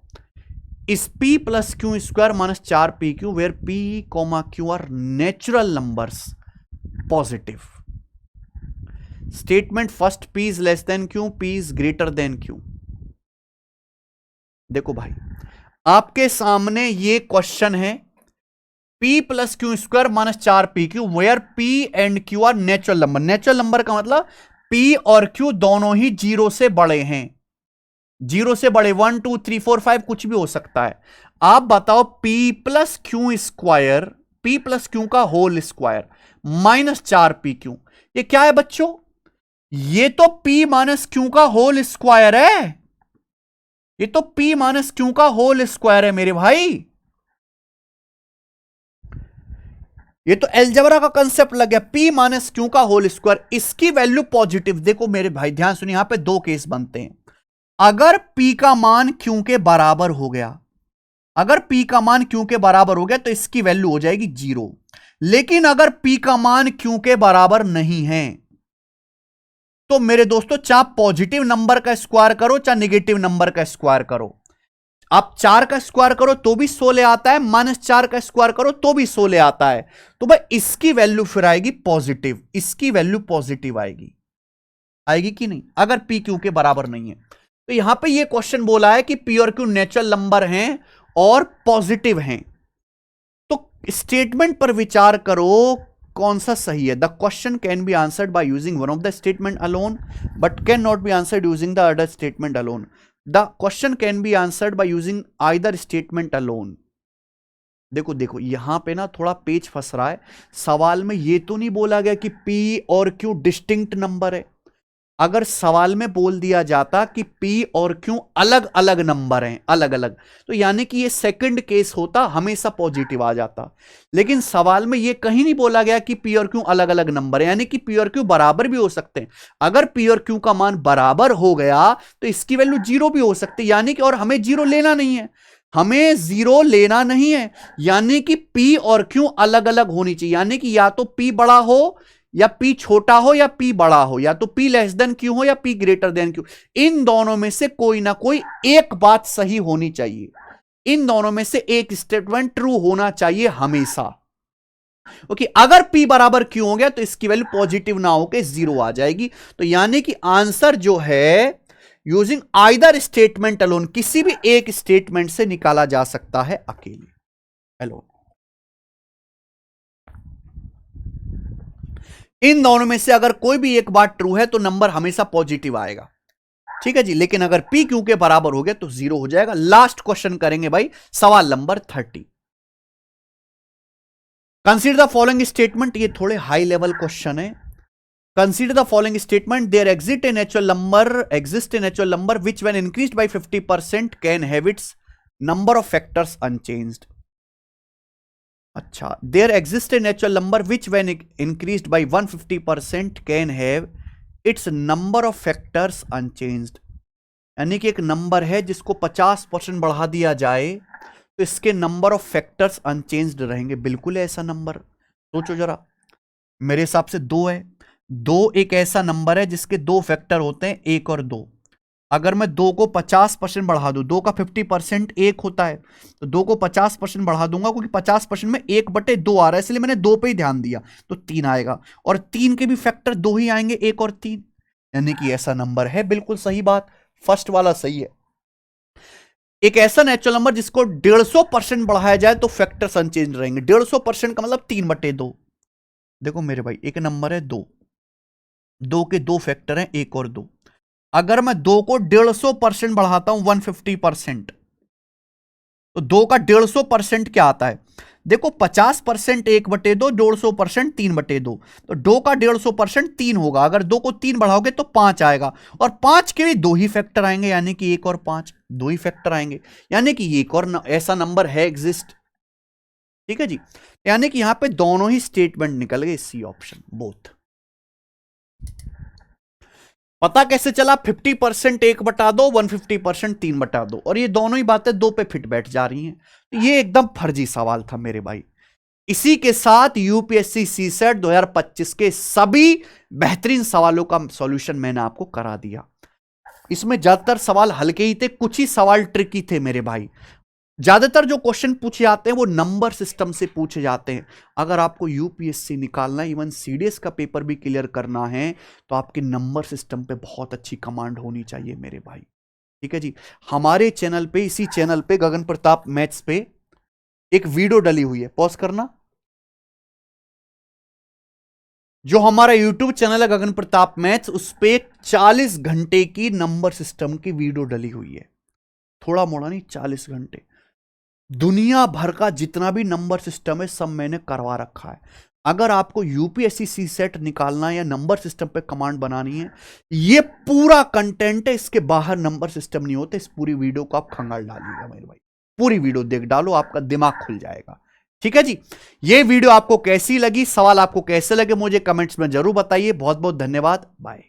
इस p plus q square minus 4pq where p, q are natural numbers positive. Statement first p is less than q, p is greater than q. देखो भाई आपके सामने ये क्वेश्चन है p plus q square minus 4pq where p and q are natural number. Natural number का मतलब p और q दोनों ही 0 से बड़े हैं. 0 से बड़े 1 2 3 4 5 कुछ भी हो सकता है. आप बताओ p plus q square, p plus Q का होल स्क्वायर माइनस 4pq, ये क्या है बच्चों? ये तो p माइनस क्यू का होल स्क्वायर है. ये तो p माइनस क्यू का होल स्क्वायर है मेरे भाई. ये तो एलजेब्रा का कंसेप्ट लग गया. p माइनस क्यू का होल स्क्वायर, इसकी वैल्यू पॉजिटिव. देखो मेरे भाई ध्यान सुनिए, यहां पे दो केस बनते हैं. अगर p का मान q के बराबर हो गया, अगर p का मान q के बराबर हो गया तो इसकी वैल्यू हो जाएगी 0. लेकिन अगर p का मान q के बराबर नहीं है, तो मेरे दोस्तों चाहे पॉजिटिव नंबर का स्क्वायर करो चाहे नेगेटिव नंबर का स्क्वायर करो, आप 4 का स्क्वायर करो तो भी 16 आता है, -4 का स्क्वायर करो तो भी 16 आता है। तो भाई इसकी वैल्यू फिर आएगी पॉजिटिव, इसकी वैल्यू पॉजिटिव आएगी, आएगी कि नहीं, अगर पी क्यू के बराबर नहीं है। तो यहां पे ये क्वेश्चन बोला है कि पी और क्यू नेचुरल नंबर हैं और पॉजिटिव हैं, तो स्टेटमेंट पर विचार करो कौन सा सही है। The question can be answered by using one of the statement alone but can not be answered using the other statement alone. The question can be answered by using either statement alone. देखो देखो यहां पे ना थोड़ा पेच फंस रहा है, सवाल में ये तो नहीं बोला गया कि पी और क्यू डिस्टिंक्ट नंबर है। अगर सवाल में बोल दिया जाता कि P और Q अलग अलग नंबर हैं, अलग अलग, तो यानी कि ये सेकंड केस होता, हमेशा पॉजिटिव आ जाता। लेकिन सवाल में ये कहीं नहीं बोला गया कि P और Q अलग अलग नंबर है, यानी कि P और Q बराबर भी हो सकते हैं। अगर P और Q का मान बराबर हो गया तो इसकी वैल्यू 0 भी हो सकती है, यानी कि और हमें 0 लेना नहीं है, हमें 0 लेना नहीं है, यानी कि P और Q अलग अलग होनी चाहिए। यानी कि या तो P बड़ा हो या P छोटा हो या P बड़ा हो, या तो P लेस देन Q हो या P ग्रेटर देन Q। इन दोनों में से कोई ना कोई एक बात सही होनी चाहिए, इन दोनों में से एक स्टेटमेंट ट्रू होना चाहिए हमेशा। ओके, अगर P बराबर Q हो गया तो इसकी वैल्यू पॉजिटिव ना होकर 0 आ जाएगी। तो यानी कि आंसर जो है यूजिंग आइदर स्टेटमेंट अलोन, किसी भी एक स्टेटमेंट से निकाला जा सकता है अकेले, अलोन। इन दोनों में से अगर कोई भी एक बात ट्रू है तो नंबर हमेशा पॉजिटिव आएगा, ठीक है जी। लेकिन अगर P Q के बराबर हो गया तो 0 हो जाएगा। लास्ट क्वेश्चन करेंगे भाई, सवाल नंबर 30। कंसीडर द फॉलोइंग स्टेटमेंट, ये थोड़े हाई लेवल क्वेश्चन है। Consider the following statement, there exist a natural number which when increased by 50% can have its number of factors unchanged. अच्छा, there exist a natural number which when increased by 150% can have its number of factors unchanged. यानी कि एक number है जिसको 50% बढ़ा दिया जाए तो इसके नंबर ऑफ फैक्टर्स अनचेंज्ड रहेंगे। बिल्कुल ऐसा नंबर सोचो जरा, मेरे हिसाब से 2 है। 2 एक ऐसा नंबर है जिसके 2 फैक्टर होते हैं, 1 और 2। अगर मैं 2 को 50% बढ़ा दूं, 2 का 50% 1 होता है, तो 2 को 50% बढ़ा दूंगा, क्योंकि 50% में 1/2 आ रहा है, इसलिए मैंने 2 पे ही ध्यान दिया, तो 3 आएगा। और 3 के भी फैक्टर 2 ही आएंगे, 1 और 3, यानी कि ऐसा नंबर है। बिल्कुल सही बात, फर्स्ट वाला सही है। एक ऐसा नेचुरल नंबर जिसको 150% बढ़ाया जाए तो फैक्टर्स अनचेंज रहेंगे। 150% का मतलब 3/2। देखो मेरे भाई, एक नंबर है 2, 2 के 2 फैक्टर हैं, 1 और 2। अगर मैं 2 को 150% बढ़ाता हूं 150%, तो 2 का 150% क्या आता है? देखो 50% 1/2, 150% 3/2, तो 2 का 150% 3 होगा। अगर 2 को 3 बढ़ाओगे तो 5 आएगा, और 5 के भी 2 ही फैक्टर आएंगे, यानी कि 1 और 5 2 ही फैक्टर आएंगे, यानी कि एक और ऐसा नंबर है एग्जिस्ट, ठीक है जी। यानी कि यहां पे दोनों ही स्टेटमेंट निकल गए, सी ऑप्शन बोथ। पता कैसे चला? 50% 1/2, 150% 3/2, और ये दोनों ही बातें 2 पे फिट बैठ जा रही हैं। ये एकदम फर्जी सवाल था मेरे भाई। इसी के साथ यूपीएससी सीसेट 2025 के सभी बेहतरीन सवालों का सॉल्यूशन मैंने आपको करा दिया। इसमें ज्यादातर सवाल हल्के ही थे, कुछ ही सवाल ट्रिकी थे मेरे भाई। ज्यादातर जो क्वेश्चन पूछे जाते हैं वो नंबर सिस्टम से पूछे जाते हैं। अगर आपको यूपीएससी निकालना, इवन सीडीएस का पेपर भी क्लियर करना है, तो आपके नंबर सिस्टम पे बहुत अच्छी कमांड होनी चाहिए मेरे भाई, ठीक है जी। हमारे चैनल पे, इसी चैनल पे गगन प्रताप मैथ्स पे एक वीडियो डली हुई है, पॉज करना। जो हमारा यूट्यूब चैनल है गगन प्रताप मैथ्स, उस पे 40 घंटे की नंबर सिस्टम की वीडियो डली हुई है। थोड़ा मोड़ा नहीं, 40 घंटे। दुनिया भर का जितना भी नंबर सिस्टम है सब मैंने करवा रखा है। अगर आपको यूपीएससी सीसेट निकालना है या नंबर सिस्टम पे कमांड बनानी है, ये पूरा कंटेंट है, इसके बाहर नंबर सिस्टम नहीं होते। इस पूरी वीडियो को आप खंगाल डालिएगा मेरे भाई, पूरी वीडियो देख डालो, आपका दिमाग खुल जाएगा, ठीक है जी। ये वीडियो आपको कैसी लगी, सवाल आपको कैसे लगे, मुझे कमेंट्स में जरूर बताइए। बहुत बहुत धन्यवाद, बाय।